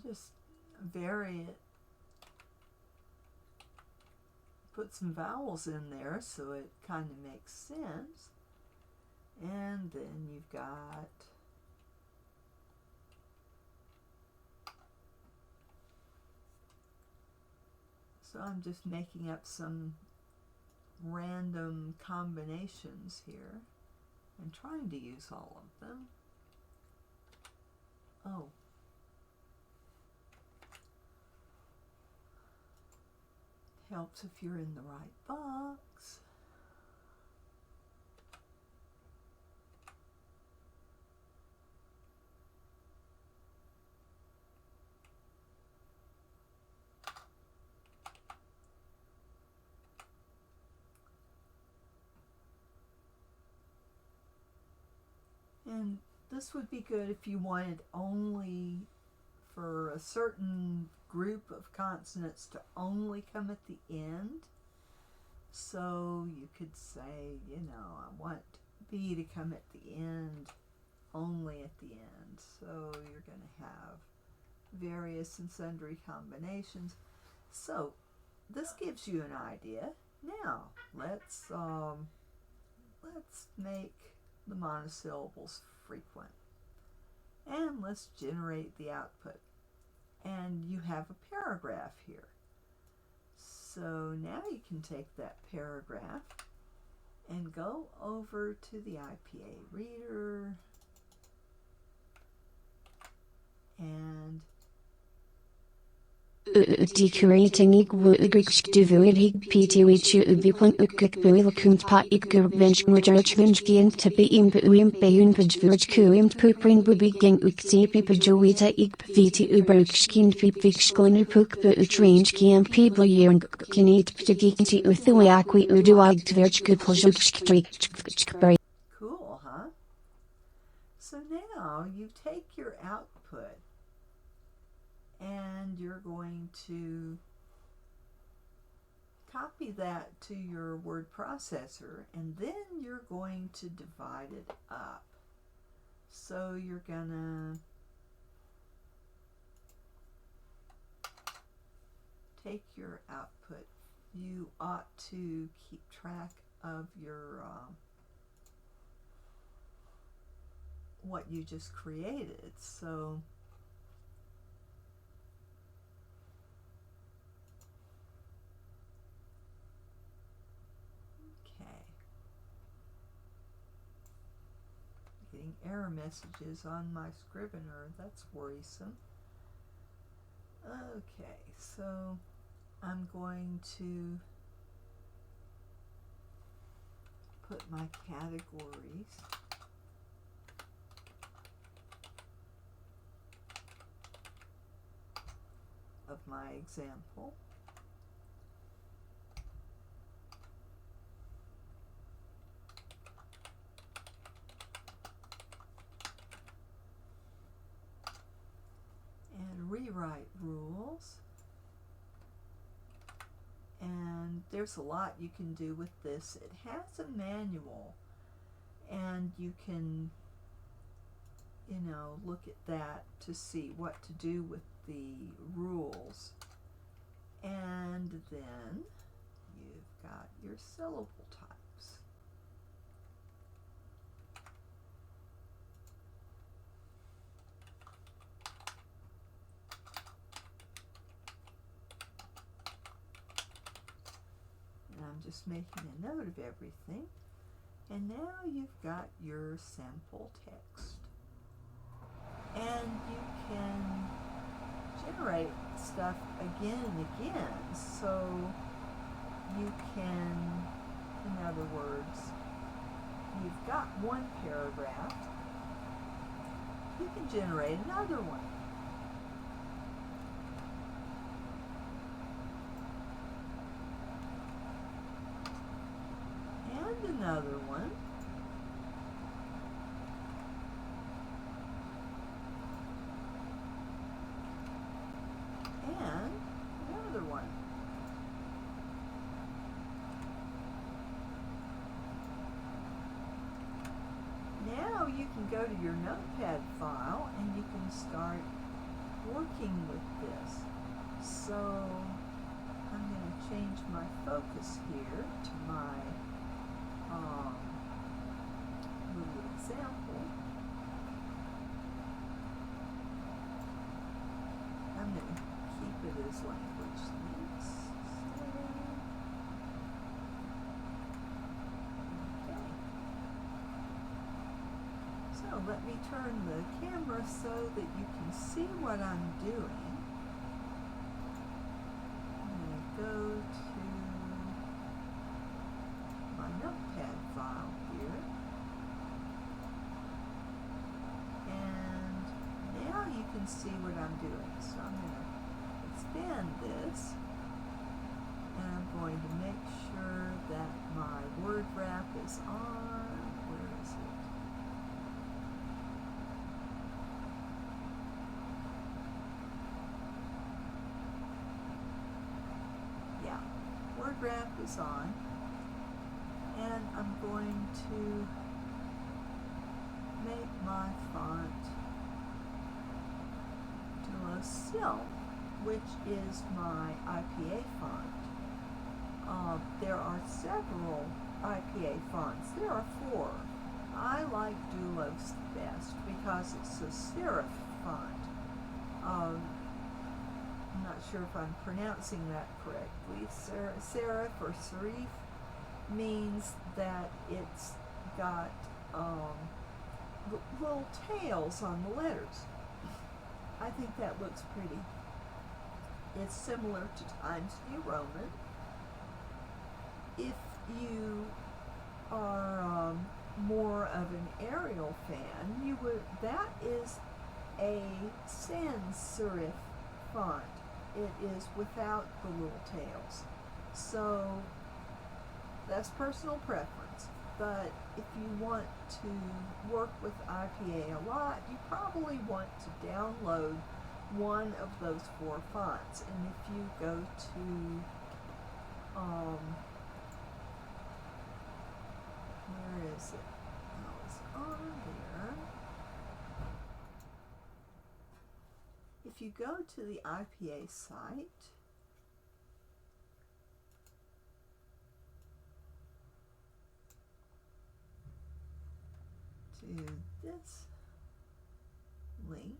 just vary it. Put some vowels in there so it kind of makes sense. And then you've got so I'm just making up some random combinations here and trying to use all of them. Oh. Helps if you're in the right box. And this would be good if you wanted only for a certain group of consonants to only come at the end. So you could say, you know, I want B to come at the end, only at the end. So you're going to have various and sundry combinations. So this gives you an idea. Now let's make the monosyllables frequent. And let's generate the output. And you have a paragraph here. So now you can take that paragraph and go over to the IPA reader and ʔħʰʰḥ Cool, huh? So now you take your output and you're going to copy that to your word processor, and then you're going to divide it up. So you're gonna take your output. You ought to keep track of your what you just created. So getting error messages on my Scrivener. That's worrisome. Okay, so I'm going to put my categories of my example. Rewrite rules, and there's a lot you can do with this. It has a manual, and you can, you know, look at that to see what to do with the rules. And then you've got your syllable types. I'm just making a note of everything. And now you've got your sample text. And you can generate stuff again and again. So you can, in other words, you've got one paragraph. You can generate another one. Another one. And another one. Now you can go to your Notepad file and you can start working with this. So I'm going to change my focus here to my little example. I'm going to keep it as language links. Okay. So let me turn the camera so that you can see what I'm doing. I'm going to go to my Notepad file here. And now you can see what I'm doing. So I'm going to expand this. And I'm going to make sure that my word wrap is on. Where is it? Yeah, word wrap is on. And I'm going to make my font ÄØʔ, which is my IPA font. There are several IPA fonts. There are 4. I like ÄØʔ the best because it's a serif font. I'm not sure if I'm pronouncing that correctly. Serif or serif means that it's got little tails on the letters. I think that looks pretty. It's similar to Times New Roman. If you are more of an Arial fan, you would. That is a sans serif font. It is without the little tails. So that's personal preference. But if you want to work with IPA a lot, you probably want to download one of those 4 fonts. And if you go to where is it? Oh, it's on there. If you go to the IPA site, to this link,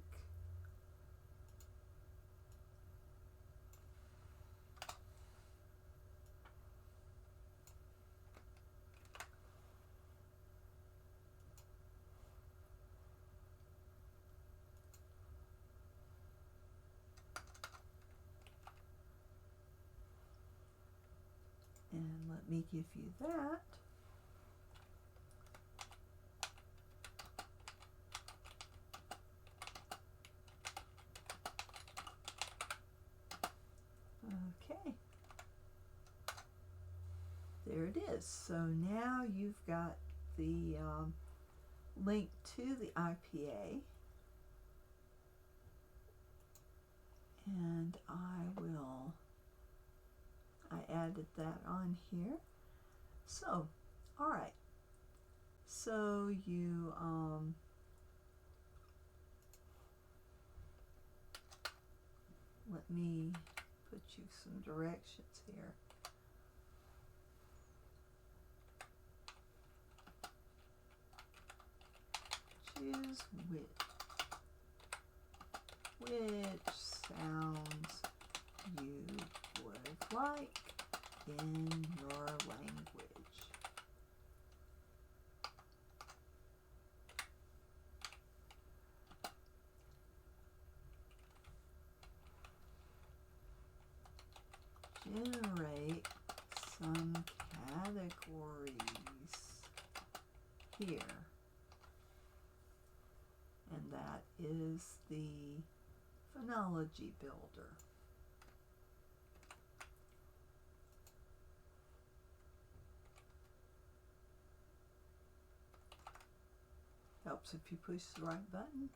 and let me give you that. Okay, there it is. So now you've got the link to the IPA, and I added that on here. So, all right. So you let me put you some directions here. Choose which sounds you would like in your language. Generate some categories here. And that is the Phonology Builder. Helps if you push the right button.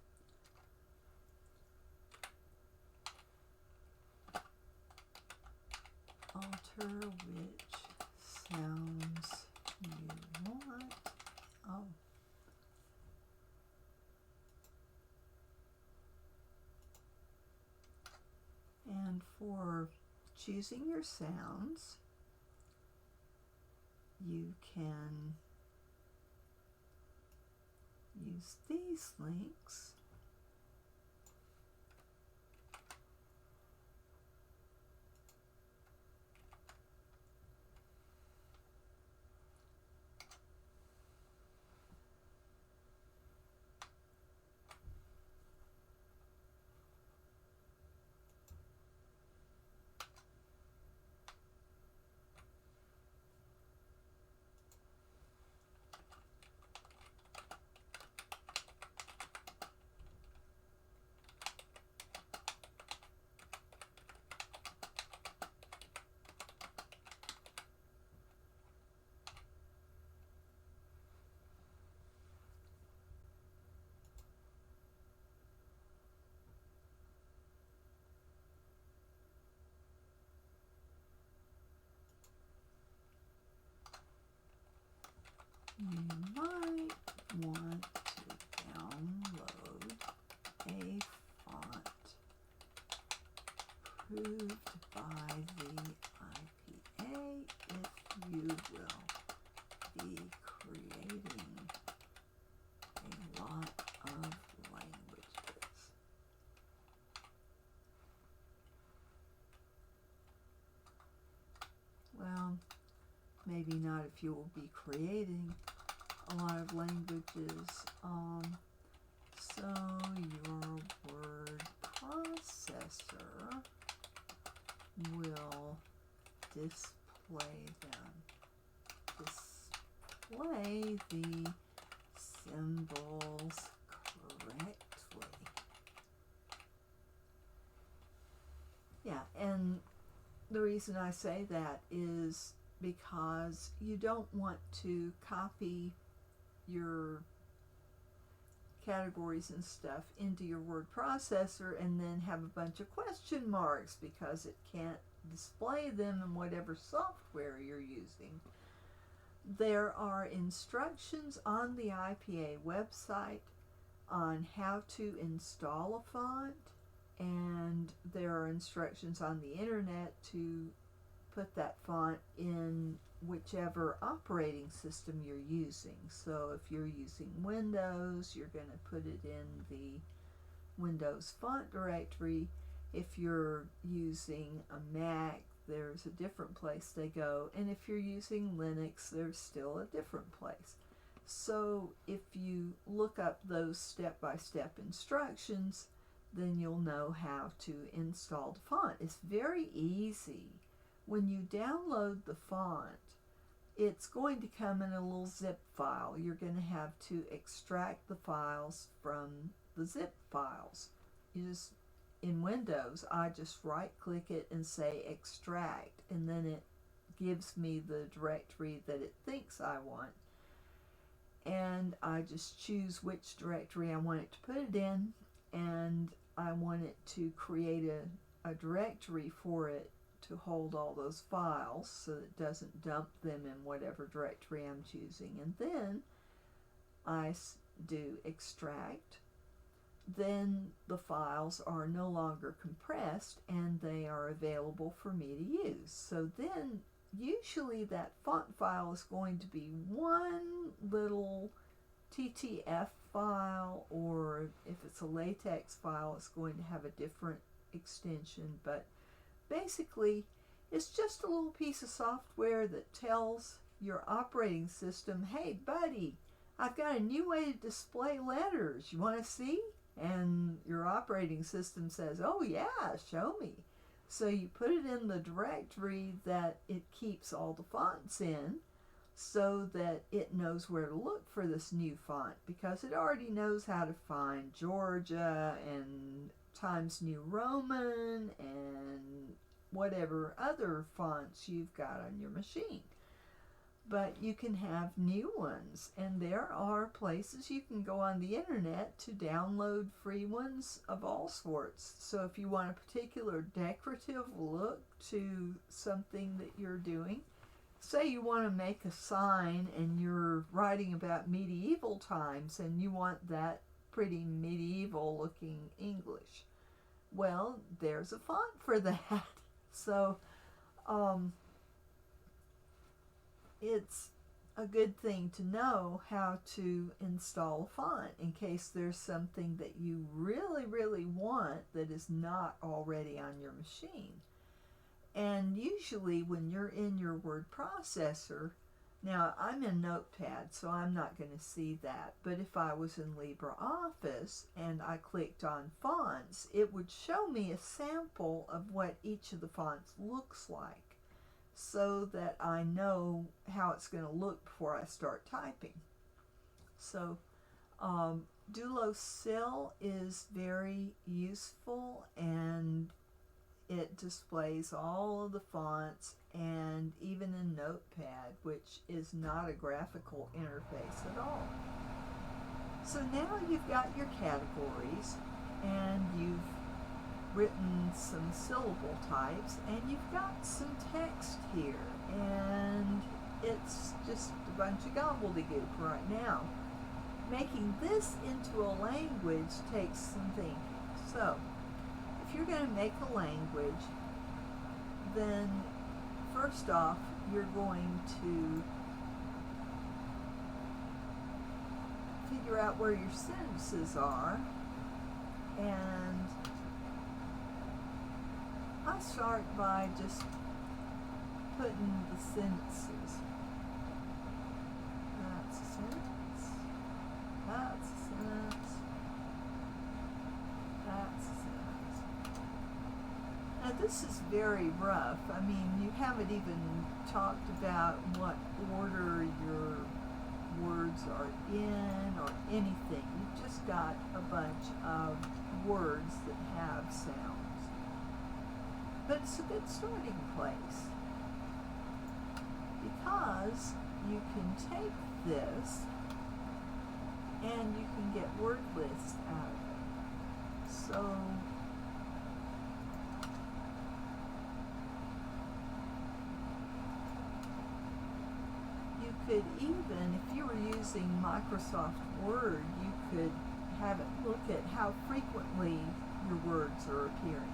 Alter which sounds you want. Oh. And for choosing your sounds, you can use these links. You might want to download a font approved by the IPA if you will be creating a lot of languages. Well, maybe not if you will be creating a lot of languages. So your word processor will display them. Display the symbols correctly. Yeah, and the reason I say that is because you don't want to copy your categories and stuff into your word processor and then have a bunch of question marks because it can't display them in whatever software you're using. There are instructions on the IPA website on how to install a font, and there are instructions on the internet to put that font in whichever operating system you're using. So if you're using Windows, you're going to put it in the Windows font directory. If you're using a Mac, there's a different place they go. And if you're using Linux, there's still a different place. So if you look up those step-by-step instructions, then you'll know how to install the font. It's very easy. When you download the font, it's going to come in a little zip file. You're going to have to extract the files from the zip files. In Windows, I just right-click it and say extract, and then it gives me the directory that it thinks I want. And I just choose which directory I want it to put it in, and I want it to create a directory for it to hold all those files so that it doesn't dump them in whatever directory I'm choosing. And then I do extract. Then the files are no longer compressed and they are available for me to use. So then usually that font file is going to be one little TTF file, or if it's a latex file, it's going to have a different extension. But basically, it's just a little piece of software that tells your operating system, hey buddy, I've got a new way to display letters. You want to see? And your operating system says, oh yeah, show me. So you put it in the directory that it keeps all the fonts in, so that it knows where to look for this new font, because it already knows how to find Georgia and Times New Roman and whatever other fonts you've got on your machine. But you can have new ones, and there are places you can go on the internet to download free ones of all sorts. So if you want a particular decorative look to something that you're doing, say you want to make a sign and you're writing about medieval times and you want that pretty medieval looking English, Well, there's a font for that. So it's a good thing to know how to install a font in case there's something that you really, really want that is not already on your machine. And usually when you're in your word processor, now I'm in Notepad, so I'm not going to see that, but if I was in LibreOffice and I clicked on fonts, it would show me a sample of what each of the fonts looks like, so that I know how it's going to look before I start typing. So Dulosil is very useful, and it displays all of the fonts, and even in Notepad, which is not a graphical interface at all. So now you've got your categories, and you've written some syllable types, and you've got some text here, and it's just a bunch of gobbledygook right now. Making this into a language takes some thinking. So if you're going to make a language, then first off, you're going to figure out where your sentences are, and I start by just putting the sentences. That's a sentence. That's a sentence. That's a sentence. Now this is very rough. I mean, you haven't even talked about what order your words are in or anything. You've just got a bunch of words that have sounds. But it's a good starting place, because you can take this and you can get word lists out of it. So you could even, if you were using Microsoft Word, you could have it look at how frequently your words are appearing.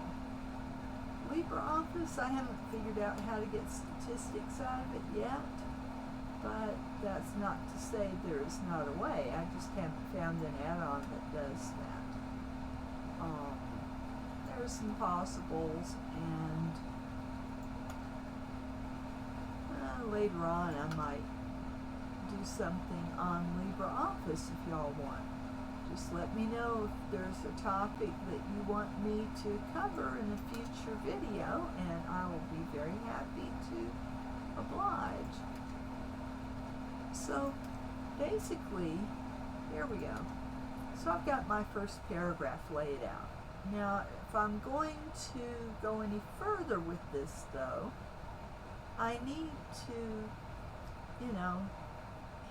LibreOffice, I haven't figured out how to get statistics out of it yet, but that's not to say there is not a way. I just haven't found an add-on that does that. There's some possibles, and later on I might do something on LibreOffice if y'all want. Just let me know if there's a topic that you want me to cover in a future video, and I will be very happy to oblige. So basically, here we go. So I've got my first paragraph laid out. Now, if I'm going to go any further with this, though, I need to,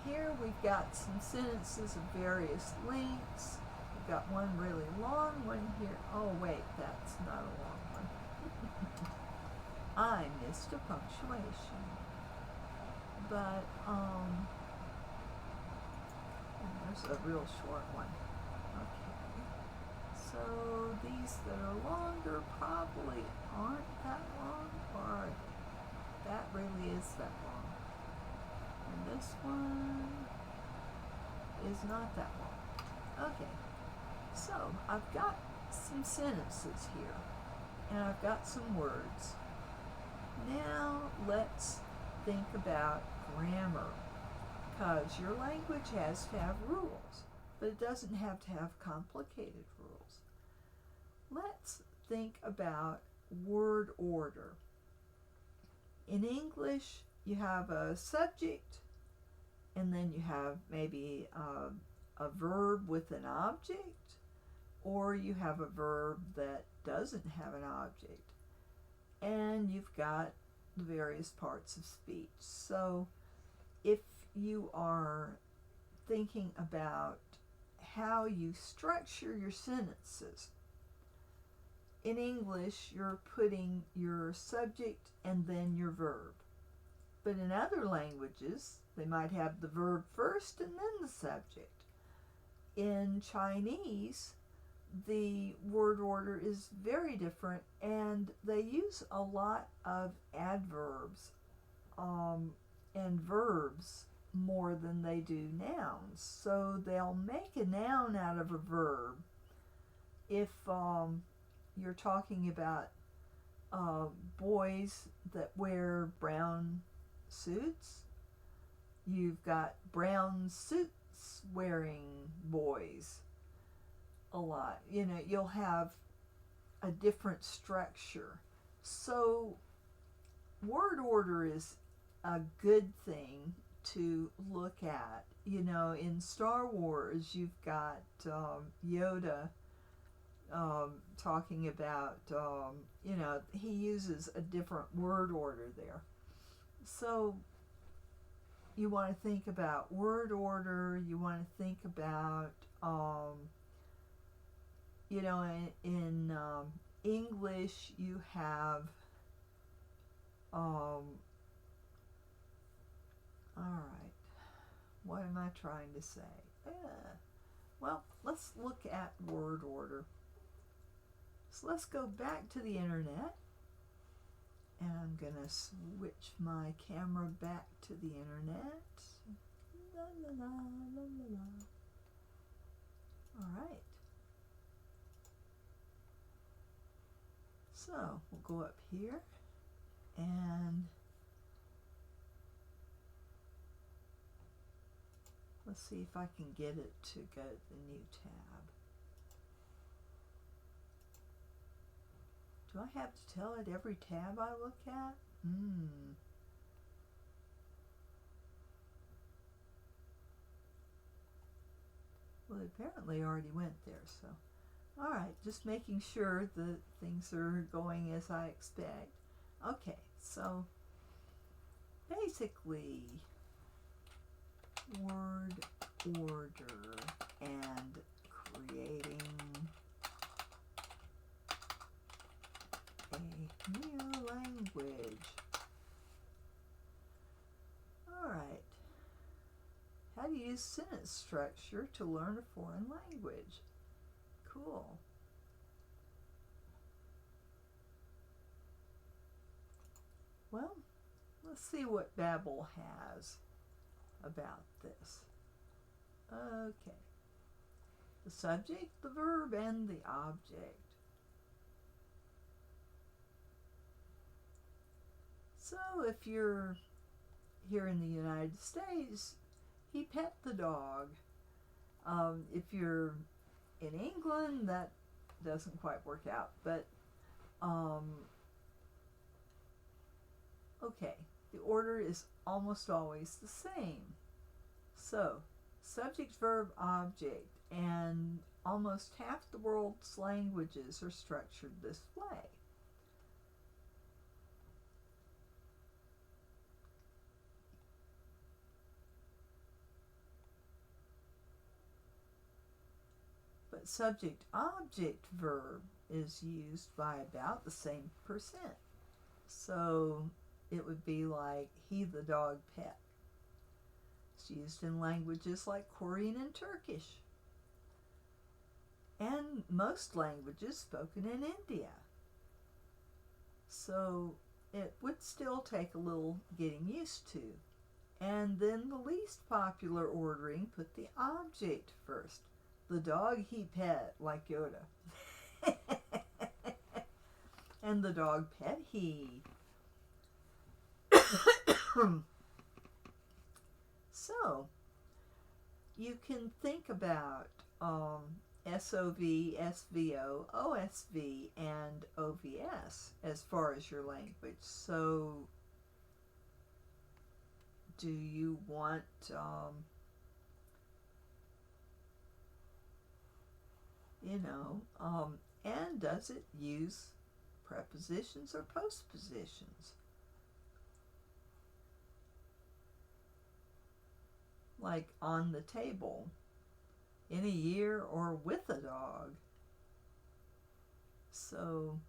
here we've got some sentences of various lengths. We've got one really long one here. Oh wait, that's not a long one. I missed a punctuation. But, and there's a real short one. Okay. So these that are longer probably aren't that long, or are they? That really is that long. And this one is not that long. Okay, so I've got some sentences here, and I've got some words. Now let's think about grammar, because your language has to have rules, but it doesn't have to have complicated rules. Let's think about word order. In English, you have a subject, and then you have maybe a verb with an object, or you have a verb that doesn't have an object, and you've got the various parts of speech. So if you are thinking about how you structure your sentences, in English, you're putting your subject and then your verb. But in other languages, they might have the verb first and then the subject. In Chinese, the word order is very different, and they use a lot of adverbs and verbs more than they do nouns. So they'll make a noun out of a verb. If you're talking about boys that wear brown suits, you've got brown suits wearing boys a lot. You know, you'll have a different structure. So word order is a good thing to look at. You know, in Star Wars, you've got Yoda talking about, you know, he uses a different word order there. So you want to think about word order, you want to think about, you know, in English you have, all right, what am I trying to say? Well, let's look at word order. So let's go back to the internet, and I'm going to switch my camera back to the internet. La, la, la, la, la, la. All right. So we'll go up here, and let's see if I can get it to go to the new tab. Do I have to tell it every tab I look at? Well, it apparently already went there, so. Alright, just making sure that things are going as I expect. Okay, so basically, word order and creating a new language. Alright, how to use sentence structure to learn a foreign language. Cool. Well, let's see what Babbel has about this. Okay. The subject, the verb, and the object. So if you're here in the United States, he pet the dog. If you're in England, that doesn't quite work out, but okay, the order is almost always the same. So, subject, verb, object, and almost half the world's languages are structured this way. But subject-object verb is used by about the same percent. So it would be like, he the dog pet. It's used in languages like Korean and Turkish, and most languages spoken in India. So it would still take a little getting used to. And then the least popular ordering put the object first. The dog he pet, like Yoda. And the dog pet he. So, you can think about SOV, SVO, OSV, and OVS as far as your language. So, do you want and does it use prepositions or postpositions? Like on the table, in a year, or with a dog. So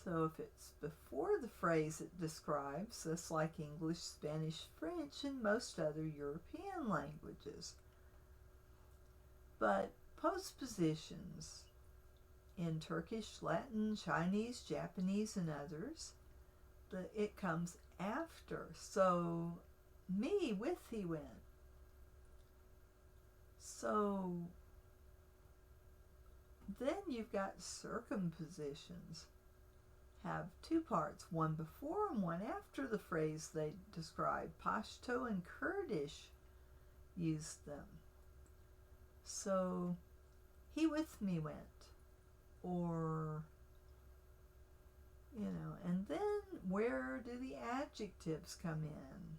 So if it's before the phrase it describes, it's like English, Spanish, French, and most other European languages. But postpositions in Turkish, Latin, Chinese, Japanese, and others, it comes after. So me with he went. So then you've got circumpositions. Have two parts, one before and one after the phrase they describe. Pashto and Kurdish used them. So he with me went, or, and then where do the adjectives come in?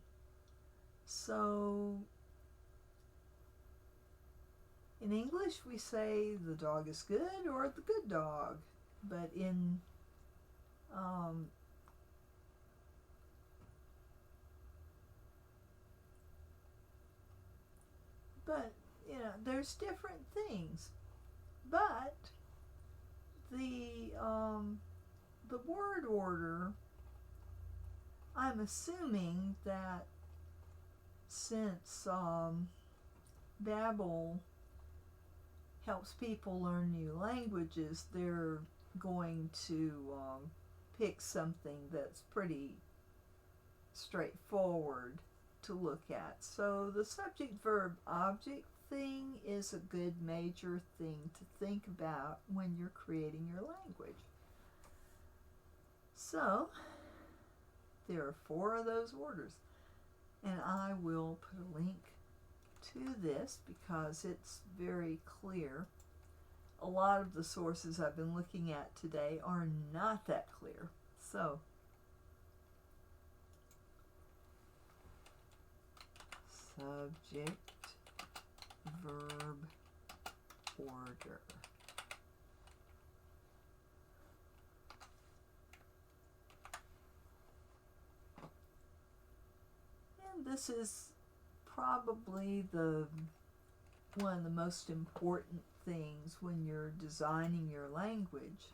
So in English we say the dog is good or the good dog, but in there's different things. But the word order, I'm assuming that since Babbel helps people learn new languages, they're going to pick something that's pretty straightforward to look at. So the subject verb object thing is a good major thing to think about when you're creating your language. So there are 4 of those orders, and I will put a link to this because it's very clear. A lot of the sources I've been looking at today are not that clear. So subject verb order. And this is probably one of the most important things when you're designing your language,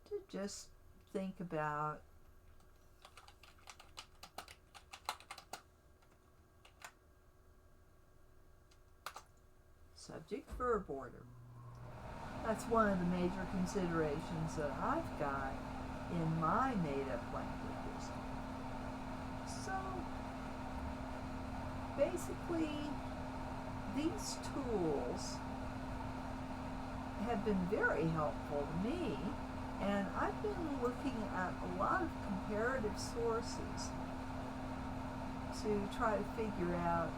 to just think about subject verb order. That's one of the major considerations that I've got in my made-up languages. So basically, these tools have been very helpful to me, and I've been looking at a lot of comparative sources to try to figure out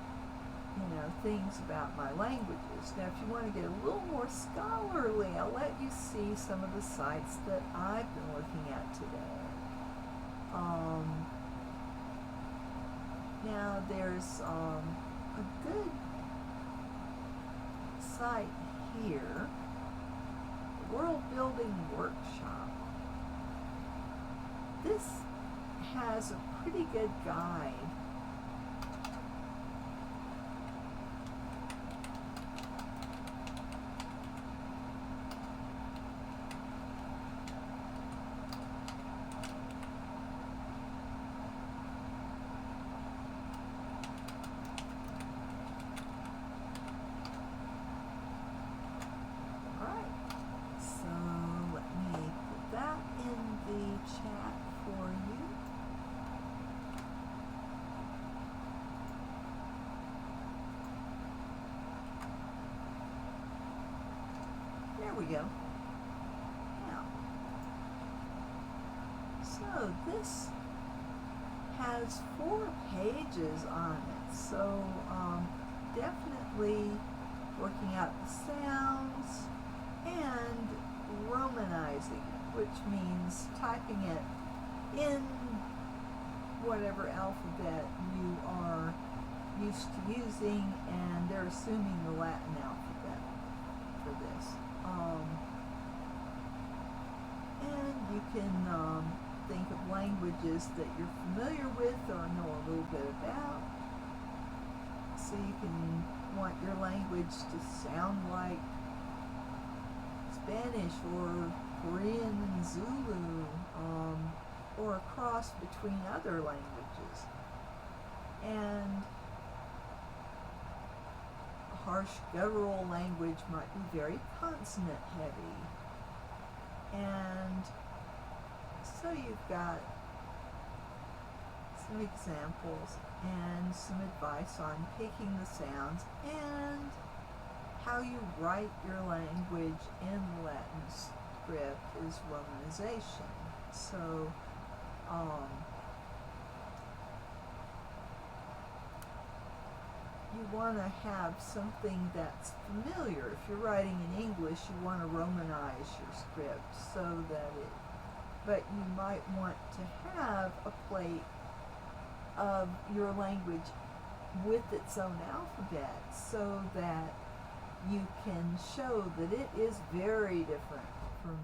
things about my languages. Now, if you want to get a little more scholarly, I'll let you see some of the sites that I've been looking at today. Now, there's a good site here, World Building Workshop. This has a pretty good guide we go. Now, so this has 4 pages on it, so definitely working out the sounds and romanizing it, which means typing it in whatever alphabet you are used to using, and they're assuming the Latin alphabet for this. And you can think of languages that you're familiar with or know a little bit about. So you can want your language to sound like Spanish or Korean and Zulu, or a cross between other languages. And a harsh guttural language might be very consonant heavy. And so you've got some examples and some advice on picking the sounds and how you write your language in the Latin script is romanization. So, you want to have something that's familiar. If you're writing in English, you want to romanize your script so that but you might want to have a plate of your language with its own alphabet so that you can show that it is very different from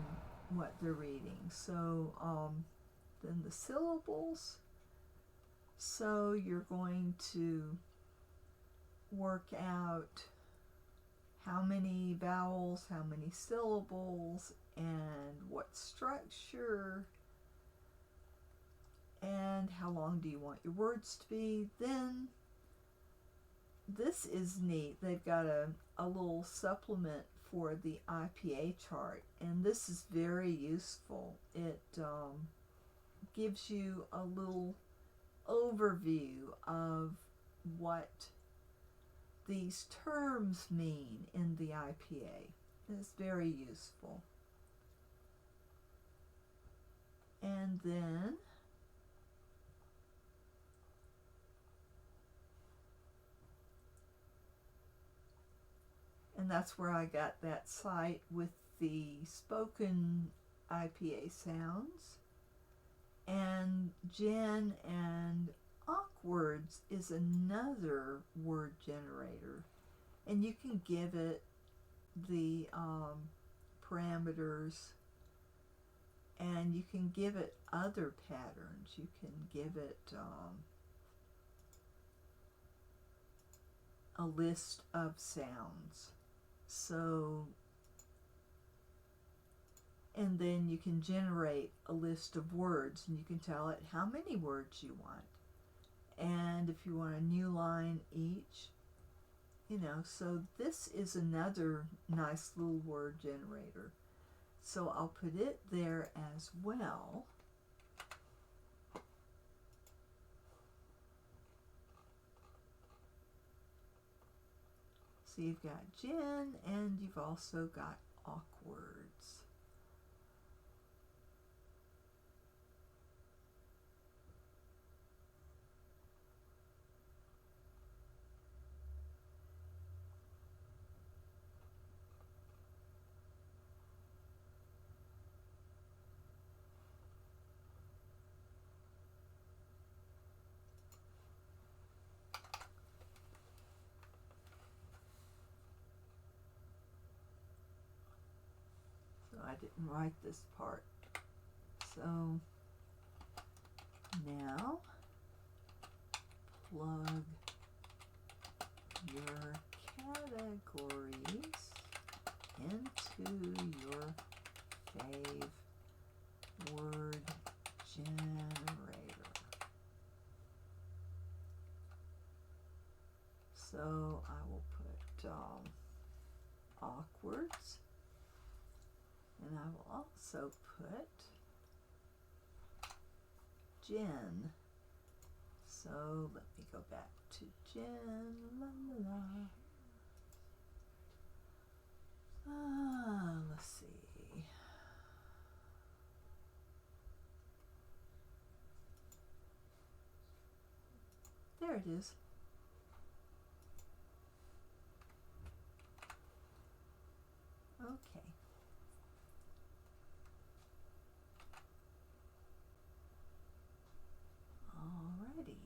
what they're reading. So then the syllables. So you're going to work out how many vowels, how many syllables, and what structure, and how long do you want your words to be. Then this is neat. They've got a little supplement for the IPA chart, and this is very useful. It gives you a little overview of what these terms mean in the IPA. It's very useful. And then that's where I got that site with the spoken IPA sounds. And Gen and Awkwords is another word generator. And you can give it the parameters, and you can give it other patterns. You can give it a list of sounds. So, and then you can generate a list of words, and you can tell it how many words you want. And if you want a new line each, so this is another nice little word generator. So I'll put it there as well. So you've got Gen, and you've also got Awkwords. I didn't write this part. So now plug your categories into your fave word generator. So I will put Awkwords. And I will also put Gen. So let me go back to Gen. Let's see. There it is. Okay. Alrighty.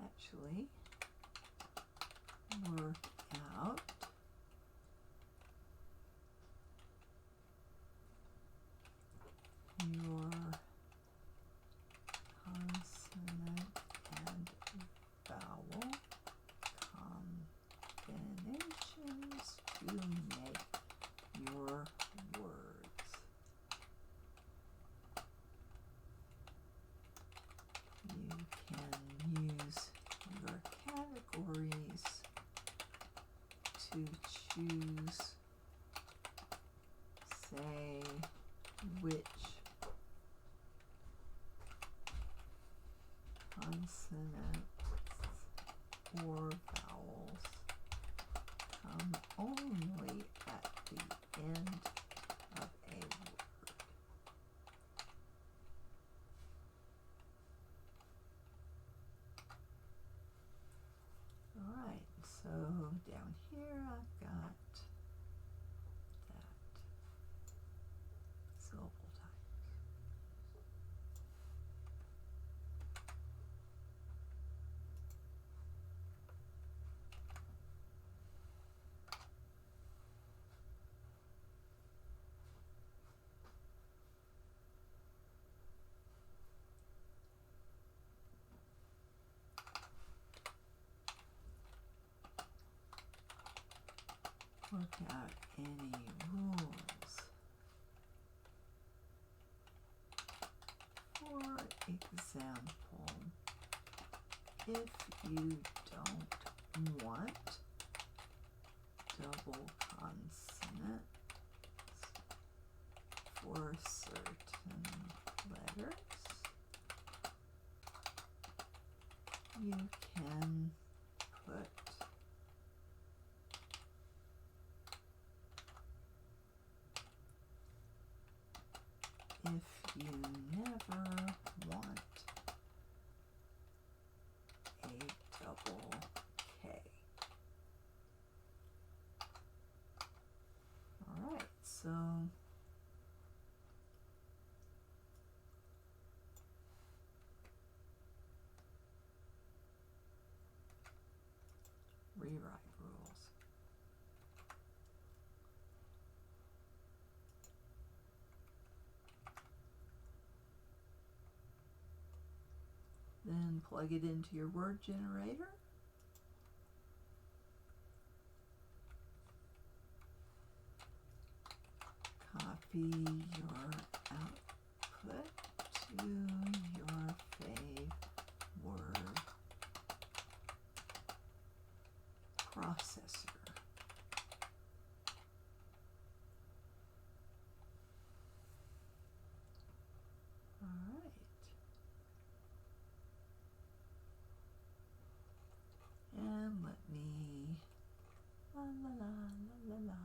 Actually, work out to choose, say, which consonants or vowels come only at the end of a word. Alright, so down here I've got that syllable type. Work out any rules. For example, if you don't want double consonants for certain letters, you can put if you never want a double K. Alright, so rewrite rules. Then plug it into your word generator. Copy your output to your fave word processor. Alright. And let me la la la la la la.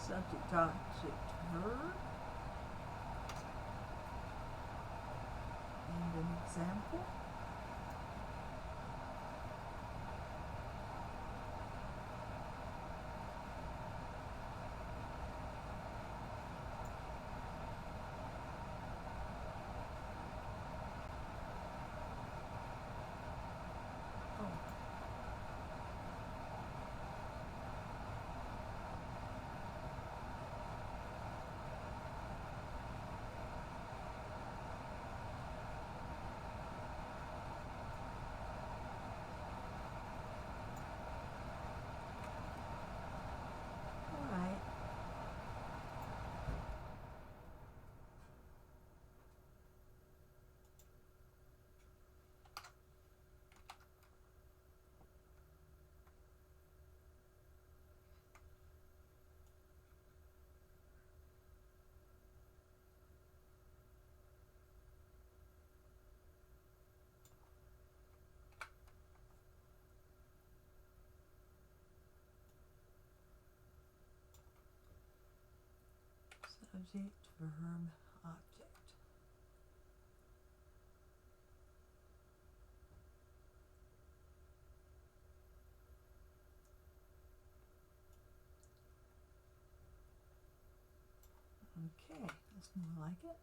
subject, object, verb. And an example. Subject, verb, object. Okay, that's more like it.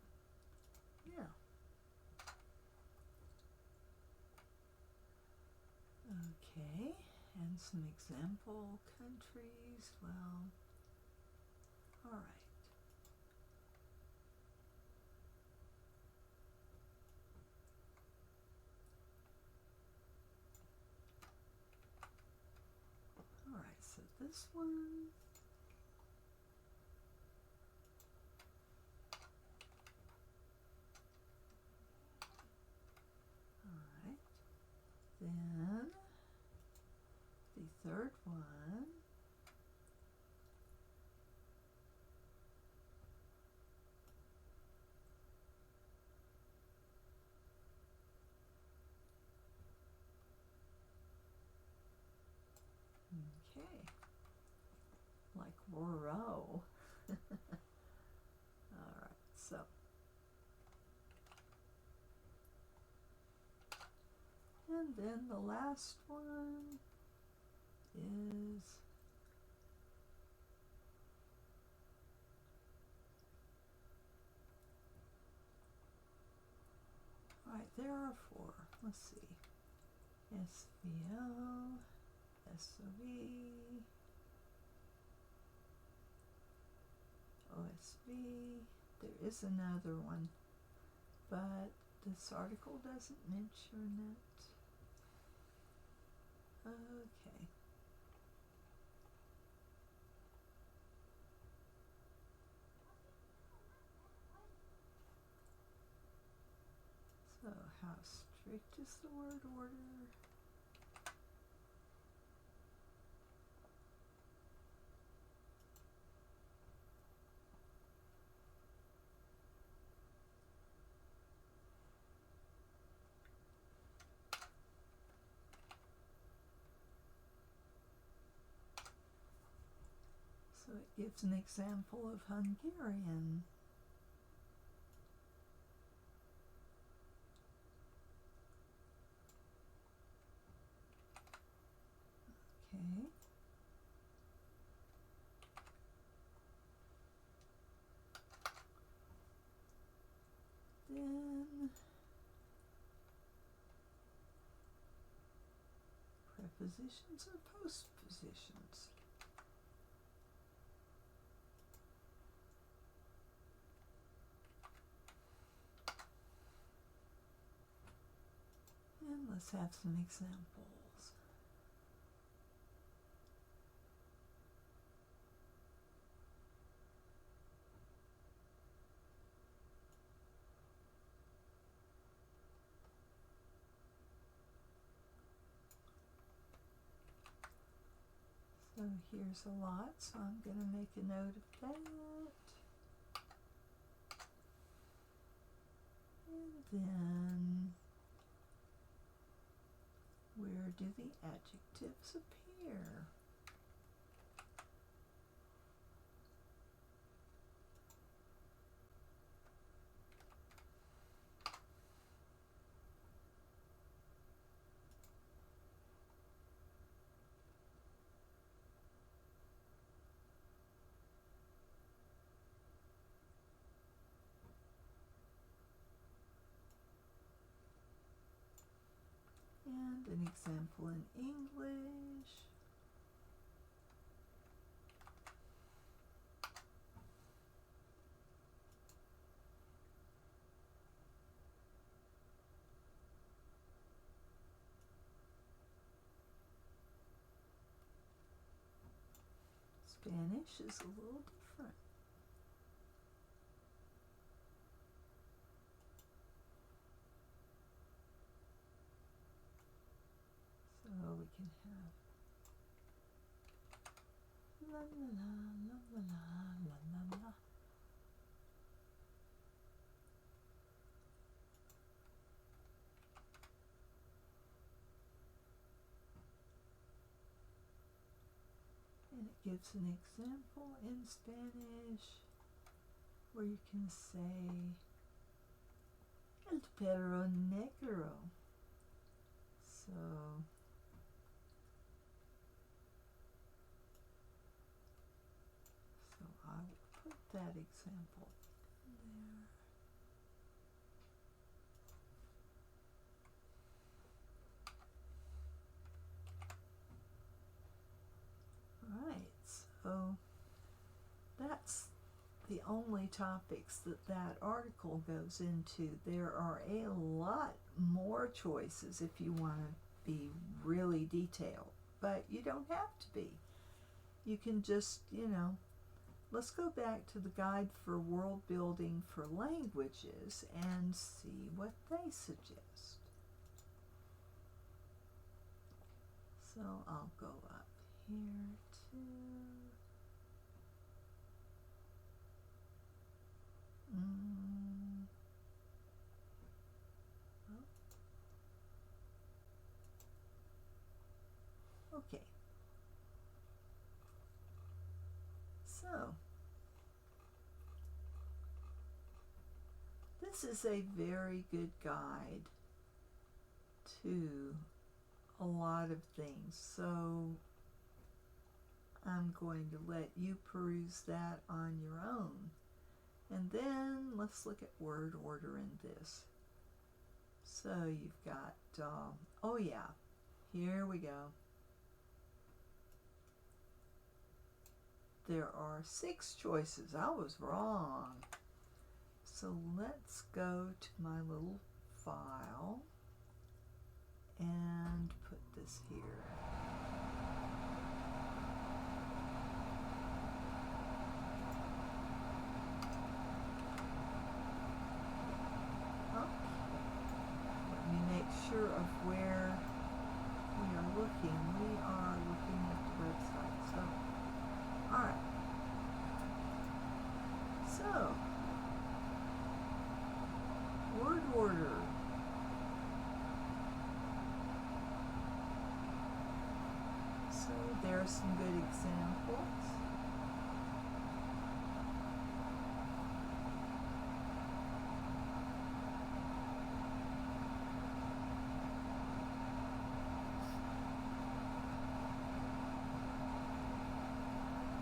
Yeah. Okay, and some example countries. Well, all right. So this one, all right, then the third one, okay. Like row. All right, so and then the last one is all right. There are four. Let's see. SVO, SOV, OSV, there is another one, but this article doesn't mention it. Okay. So how strict is the word order? So it gives an example of Hungarian. Okay. Then prepositions or postpositions. And let's have some examples. So here's a lot, so I'm going to make a note of that. And then, where do the adjectives appear? example in English. Spanish is a little different. So we can have la la la la la la la la. And it gives an example in Spanish where you can say el perro negro. So I will put that example in there. Right, so that's the only topics that article goes into. There are a lot more choices if you want to be really detailed, but you don't have to be. You can just, let's go back to the Guide for World Building for Languages and see what they suggest. So I'll go up here to okay. So this is a very good guide to a lot of things. So I'm going to let you peruse that on your own. And then let's look at word order in this. So you've got, oh yeah, here we go. There are 6 choices. I was wrong. So let's go to my little file and put this here. Sure of where we are looking. We are looking at the website. So, all right. So, word order. So there are some good examples.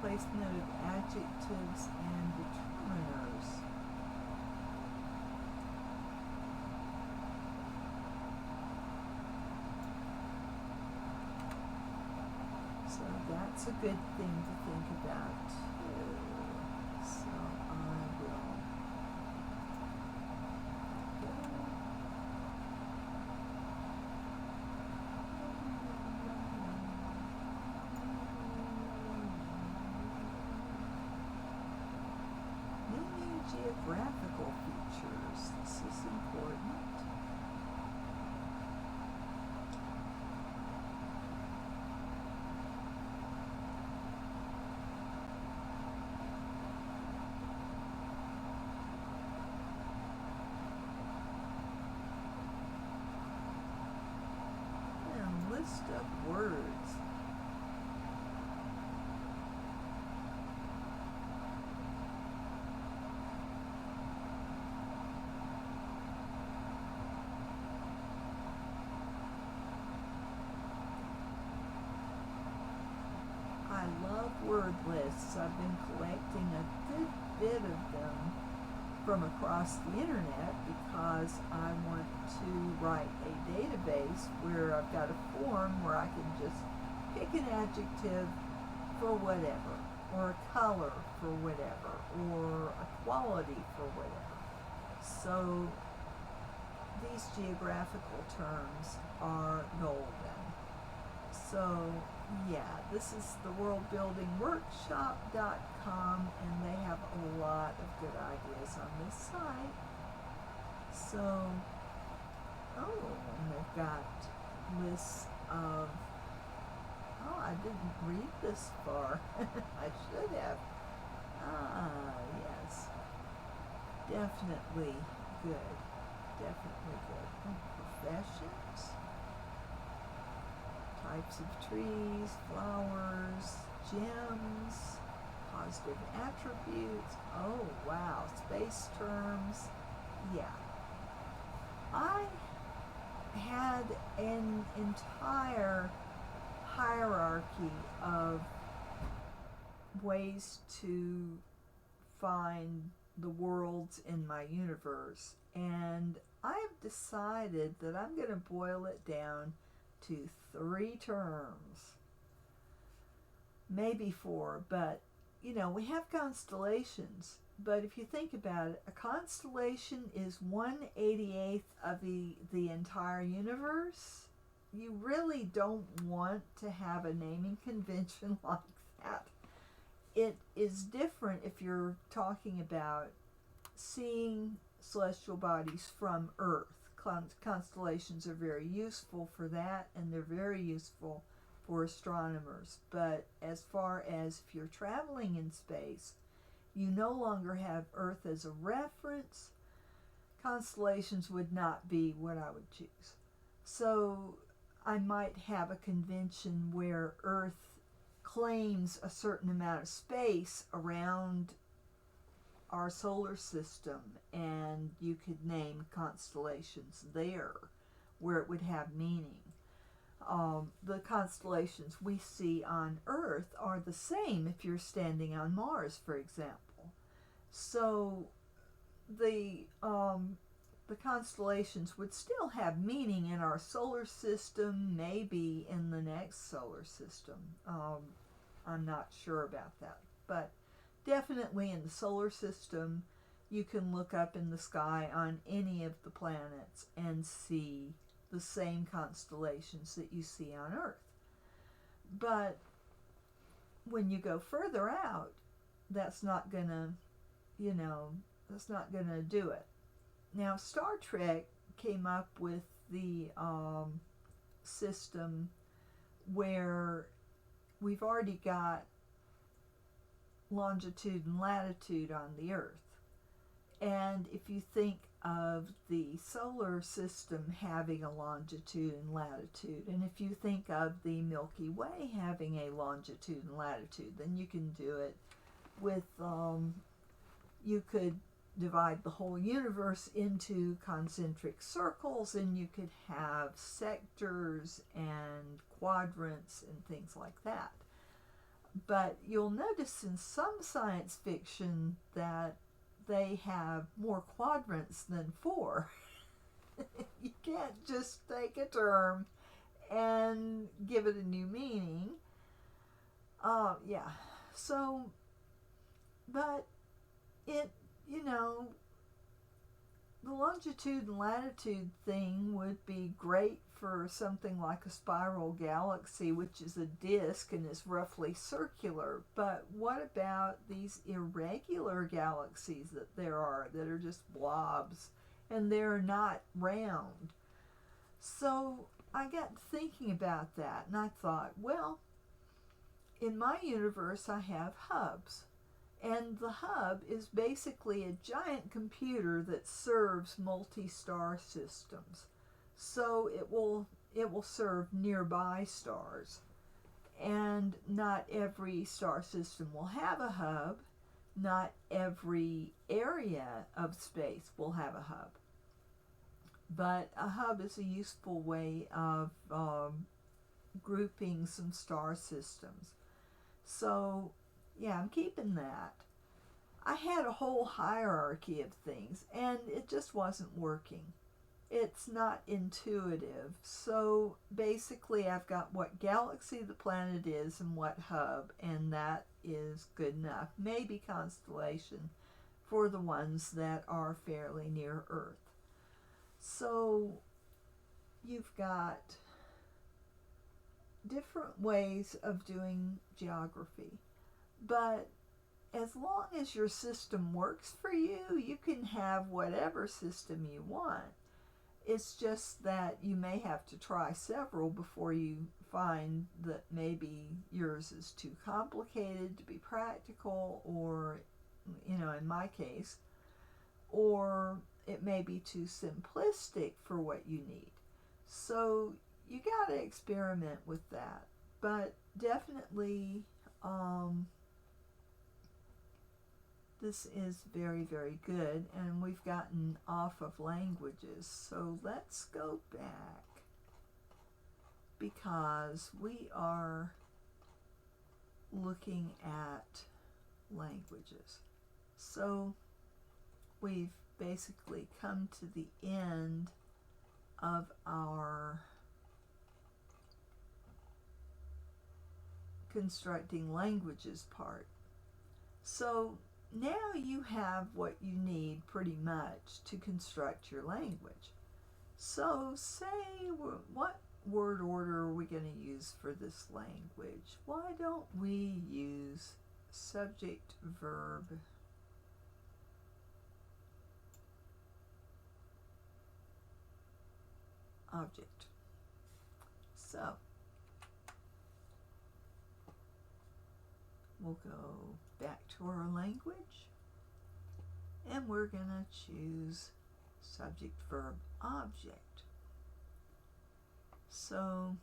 Placement of adjectives and determiners. So that's a good thing to think about too. So I will geographical features. This is important. And list of words. I love word lists. I've been collecting a good bit of them from across the internet because I want to write a database where I've got a form where I can just pick an adjective for whatever, or a color for whatever, or a quality for whatever. So these geographical terms are golden. So yeah, this is the worldbuildingworkshop.com, and they have a lot of good ideas on this site. So, and they've got lists of, I didn't read this far. I should have. Yes. Definitely good. Definitely good. Professions. Types of trees, flowers, gems, positive attributes. Oh, wow. Space terms. Yeah. I had an entire hierarchy of ways to find the worlds in my universe, and I've decided that I'm going to boil it down to 3 terms, maybe 4, but you know, we have constellations, but if you think about it, a constellation is 1/88th of the entire universe. You really don't want to have a naming convention like that. It is different if you're talking about seeing celestial bodies from Earth. Constellations are very useful for that, and they're very useful for astronomers. But as far as if you're traveling in space, you no longer have Earth as a reference. Constellations would not be what I would choose. So I might have a convention where Earth claims a certain amount of space around our solar system, and you could name constellations there where it would have meaning. The constellations we see on Earth are the same if you're standing on Mars, for example. So the constellations would still have meaning in our solar system, maybe in the next solar system. I'm not sure about that, but definitely in the solar system, you can look up in the sky on any of the planets and see the same constellations that you see on Earth. But when you go further out, that's not gonna, that's not gonna do it. Now, Star Trek came up with the system where we've already got longitude and latitude on the Earth. And if you think of the solar system having a longitude and latitude, and if you think of the Milky Way having a longitude and latitude, then you can do it with, you could divide the whole universe into concentric circles, and you could have sectors and quadrants and things like that. But you'll notice in some science fiction that they have more quadrants than 4. You can't just take a term and give it a new meaning. So, but it, the longitude and latitude thing would be great for something like a spiral galaxy, which is a disk and is roughly circular. But what about these irregular galaxies that there are that are just blobs and they're not round? So I got thinking about that, and I thought, well, in my universe I have hubs. And the hub is basically a giant computer that serves multi-star systems. So it will serve nearby stars. And not every star system will have a hub. Not every area of space will have a hub. But a hub is a useful way of grouping some star systems. So yeah, I'm keeping that. I had a whole hierarchy of things, and it just wasn't working. It's not intuitive. So basically I've got what galaxy the planet is and what hub, and that is good enough. Maybe constellation for the ones that are fairly near Earth. So you've got different ways of doing geography, but as long as your system works for you, you can have whatever system you want. It's just that you may have to try several before you find that maybe yours is too complicated to be practical, or, in my case, or it may be too simplistic for what you need. So you got to experiment with that. But definitely, this is very, very good, and we've gotten off of languages. So let's go back, because we are looking at languages. So we've basically come to the end of our constructing languages part. So now you have what you need pretty much to construct your language. So say, what word order are we going to use for this language? Why don't we use subject, verb, object? So we'll go back to our language, and we're going to choose subject, verb, object. So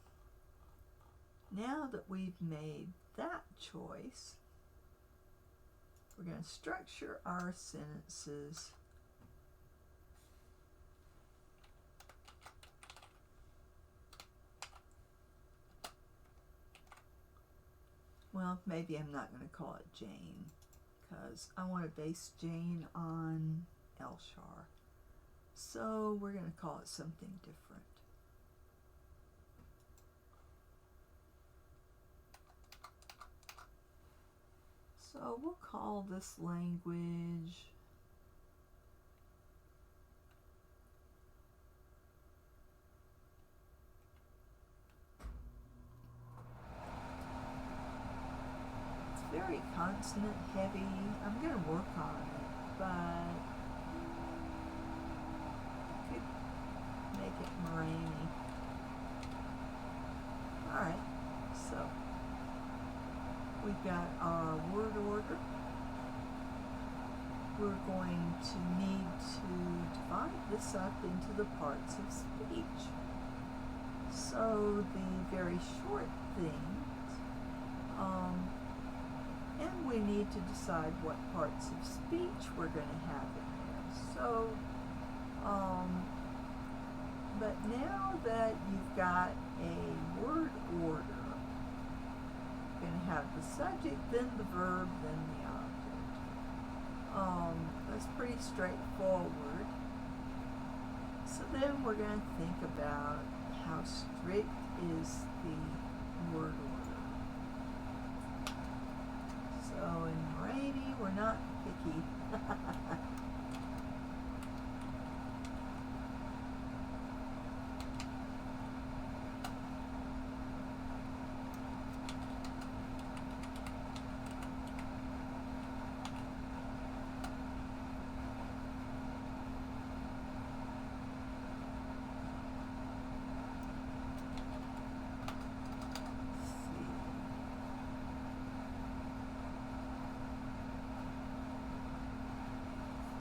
now that we've made that choice, we're going to structure our sentences well, maybe I'm not going to call it Jane, because I want to base Jane on Elshar. So we're going to call it something different. So we'll call this language very consonant heavy. I'm going to work on it, but I could make it Moraine. Alright, so we've got our word order. We're going to need to divide this up into the parts of speech. So the very short things, and we need to decide what parts of speech we're going to have in there. So, but now that you've got a word order, you're going to have the subject, then the verb, then the object. That's pretty straightforward. So then we're going to think about how strict is the word order. So in Moraine, we're not picky.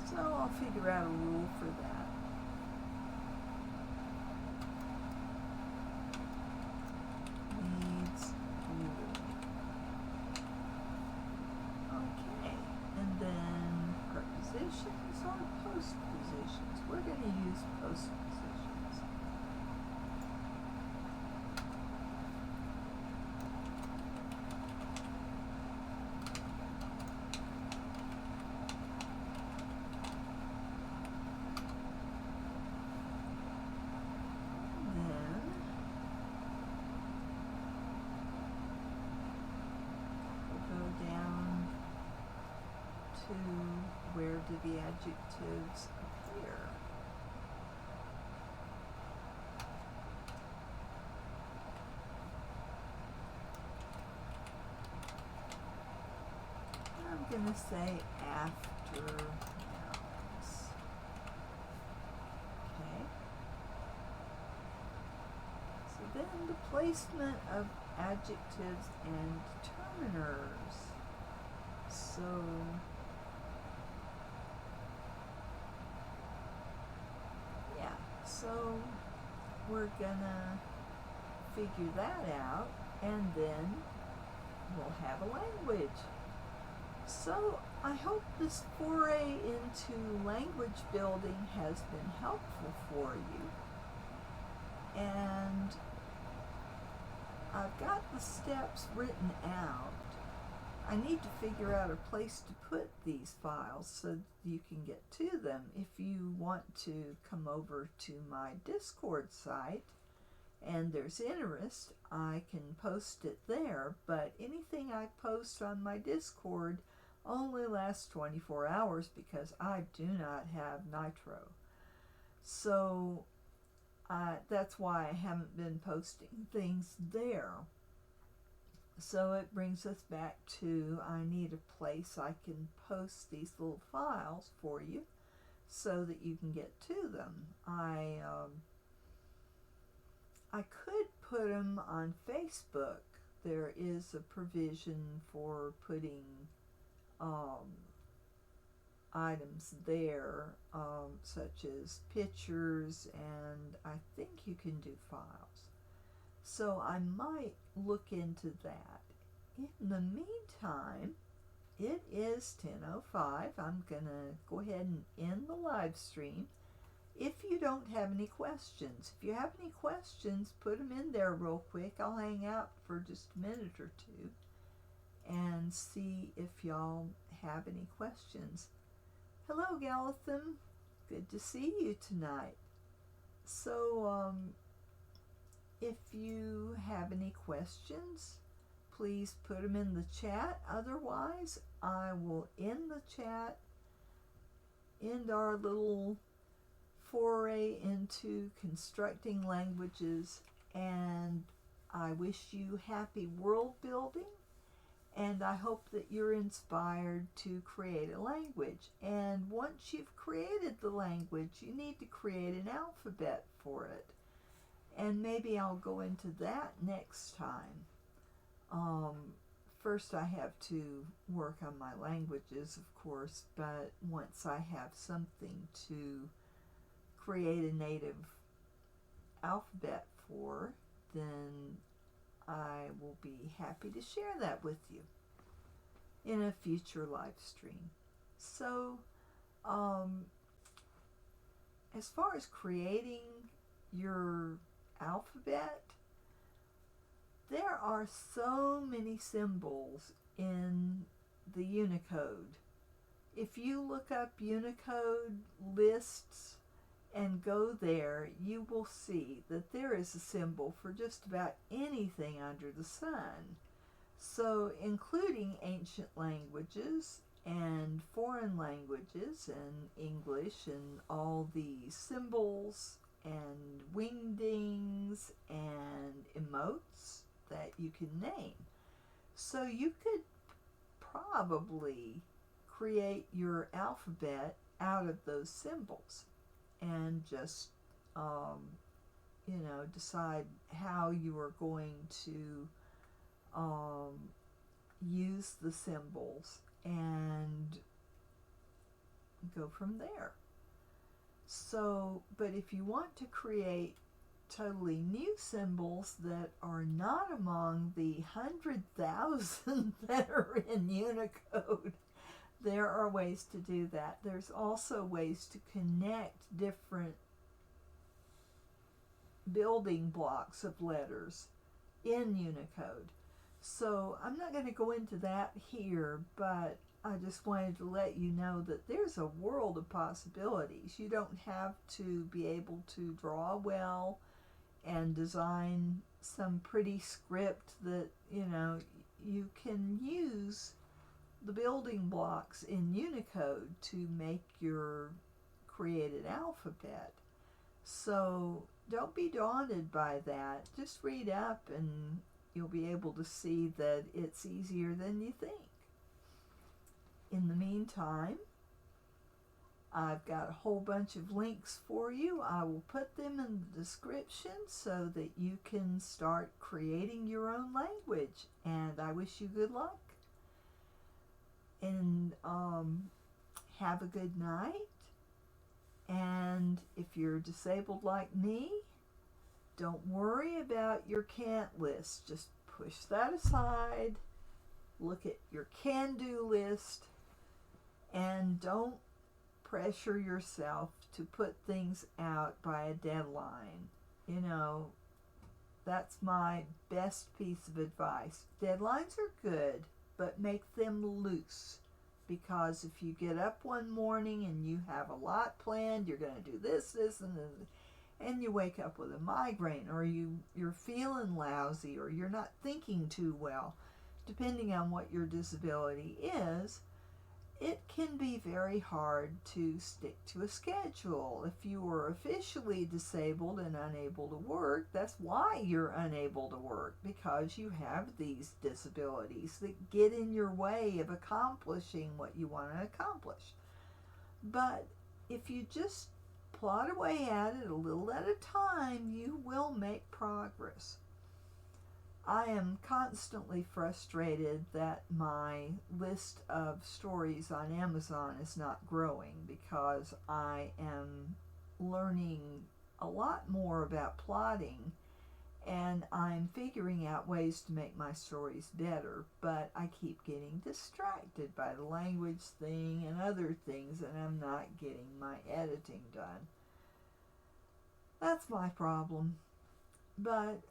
So I'll figure out a rule for that. Needs rule. Okay, and then prepositions or postpositions. We're going to use postpositions. do the adjectives appear? I'm going to say after nouns. Okay. So then the placement of adjectives and determiners. So yeah, so we're gonna figure that out, and then we'll have a language. So I hope this foray into language building has been helpful for you. And I've got the steps written out. I need to figure out a place to put these files so you can get to them. If you want to come over to my Discord site and there's interest, I can post it there, but anything I post on my Discord only lasts 24 hours because I do not have Nitro. So that's why I haven't been posting things there. So it brings us back to I need a place I can post these little files for you so that you can get to them. I could put them on Facebook. There is a provision for putting items there, such as pictures, and I think you can do files. So I might look into that. In the meantime, it is 10:05. I'm going to go ahead and end the live stream. If you don't have any questions, if you have any questions, put them in there real quick. I'll hang out for just a minute or two and see if y'all have any questions. Hello, Galatham. Good to see you tonight. So, if you have any questions, please put them in the chat. Otherwise, I will end the chat, end our little foray into constructing languages, and I wish you happy world building, and I hope that you're inspired to create a language. And once you've created the language, you need to create an alphabet for it. And maybe I'll go into that next time. First I have to work on my languages, of course, but once I have something to create a native alphabet for, then I will be happy to share that with you in a future live stream. So, as far as creating your alphabet, there are so many symbols in the Unicode. If you look up Unicode lists and go there, you will see that there is a symbol for just about anything under the sun. So, including ancient languages and foreign languages and English and all the symbols and wingdings and emotes that you can name. So you could probably create your alphabet out of those symbols and just, decide how you are going to use the symbols and go from there. So, but if you want to create totally new symbols that are not among the 100,000 that are in Unicode, there are ways to do that. There's also ways to connect different building blocks of letters in Unicode. So I'm not going to go into that here, but I just wanted to let you know that there's a world of possibilities. You don't have to be able to draw well and design some pretty script that, you can use the building blocks in Unicode to make your created alphabet. So don't be daunted by that. Just read up and you'll be able to see that it's easier than you think. In the meantime, I've got a whole bunch of links for you. I will put them in the description so that you can start creating your own language. And I wish you good luck. And have a good night. And if you're disabled like me, don't worry about your can't list. Just push that aside. Look at your can-do list. And don't pressure yourself to put things out by a deadline. You know, that's my best piece of advice. Deadlines are good, but make them loose. Because if you get up one morning and you have a lot planned, you're going to do this, and you wake up with a migraine, or you're feeling lousy, or you're not thinking too well, depending on what your disability is, it can be very hard to stick to a schedule. If you are officially disabled and unable to work, that's why you're unable to work, because you have these disabilities that get in your way of accomplishing what you want to accomplish. But if you just plod away at it a little at a time, you will make progress. I am constantly frustrated that my list of stories on Amazon is not growing, because I am learning a lot more about plotting, and I'm figuring out ways to make my stories better, but I keep getting distracted by the language thing and other things, and I'm not getting my editing done. That's my problem. But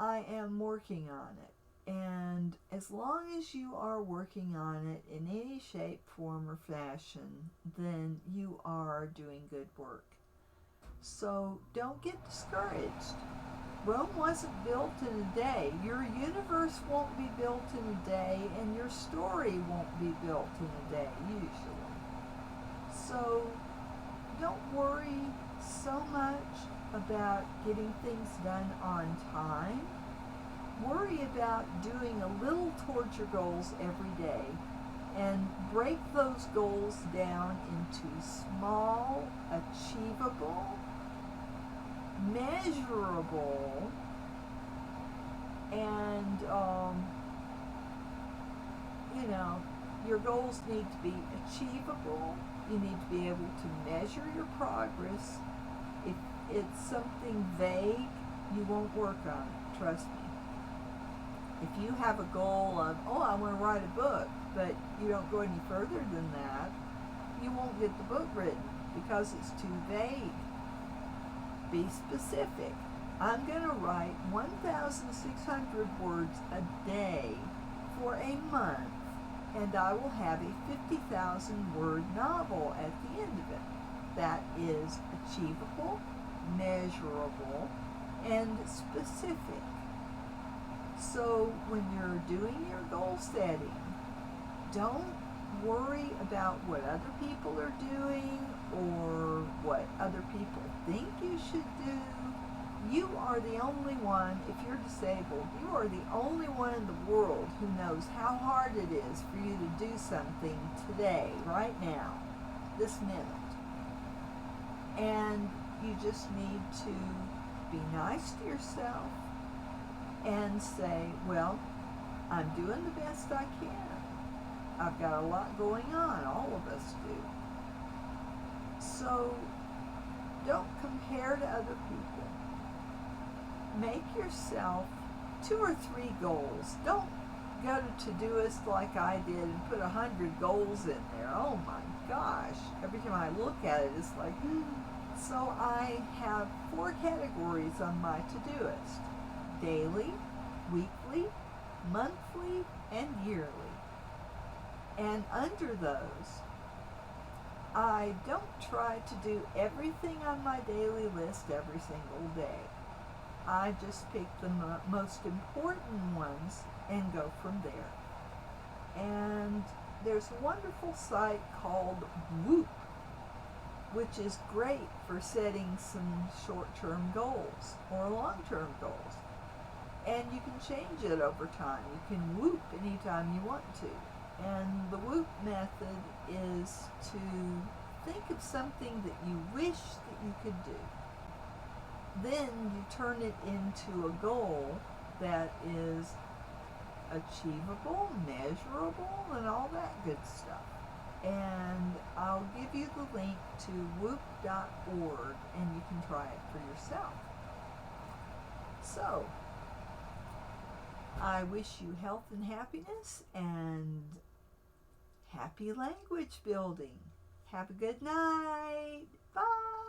I am working on it, and as long as you are working on it in any shape, form, or fashion, then you are doing good work. So don't get discouraged. Rome wasn't built in a day. Your universe won't be built in a day, and your story won't be built in a day, usually. So don't worry so much about getting things done on time. Worry about doing a little towards your goals every day, and break those goals down into small, achievable, measurable, and your goals need to be achievable. You need to be able to measure your progress. If it's something vague, you won't work on it, trust me. If you have a goal of, I want to write a book, but you don't go any further than that, you won't get the book written because it's too vague. Be specific. I'm going to write 1,600 words a day for a month, and I will have a 50,000 word novel at the end of it. That is achievable, measurable, and specific. So when you're doing your goal setting, don't worry about what other people are doing or what other people think you should do. You are the only one, if you're disabled, you are the only one in the world who knows how hard it is for you to do something today, right now, this minute. And you just need to be nice to yourself and say, well, I'm doing the best I can. I've got a lot going on, all of us do. So don't compare to other people. Make yourself 2 or 3 goals. Don't go to Todoist like I did and put 100 goals in there. Oh my gosh. Every time I look at it, it's like, So I have 4 categories on my Todoist: daily, weekly, monthly, and yearly. And under those, I don't try to do everything on my daily list every single day. I just pick the most important ones and go from there. And there's a wonderful site called Whoop, which is great for setting some short-term goals or long-term goals. And you can change it over time. You can whoop anytime you want to. And the whoop method is to think of something that you wish that you could do. Then you turn it into a goal that is achievable, measurable, and all that good stuff. And I'll give you the link to whoop.org and you can try it for yourself. So, I wish you health and happiness and happy language building. Have a good night. Bye.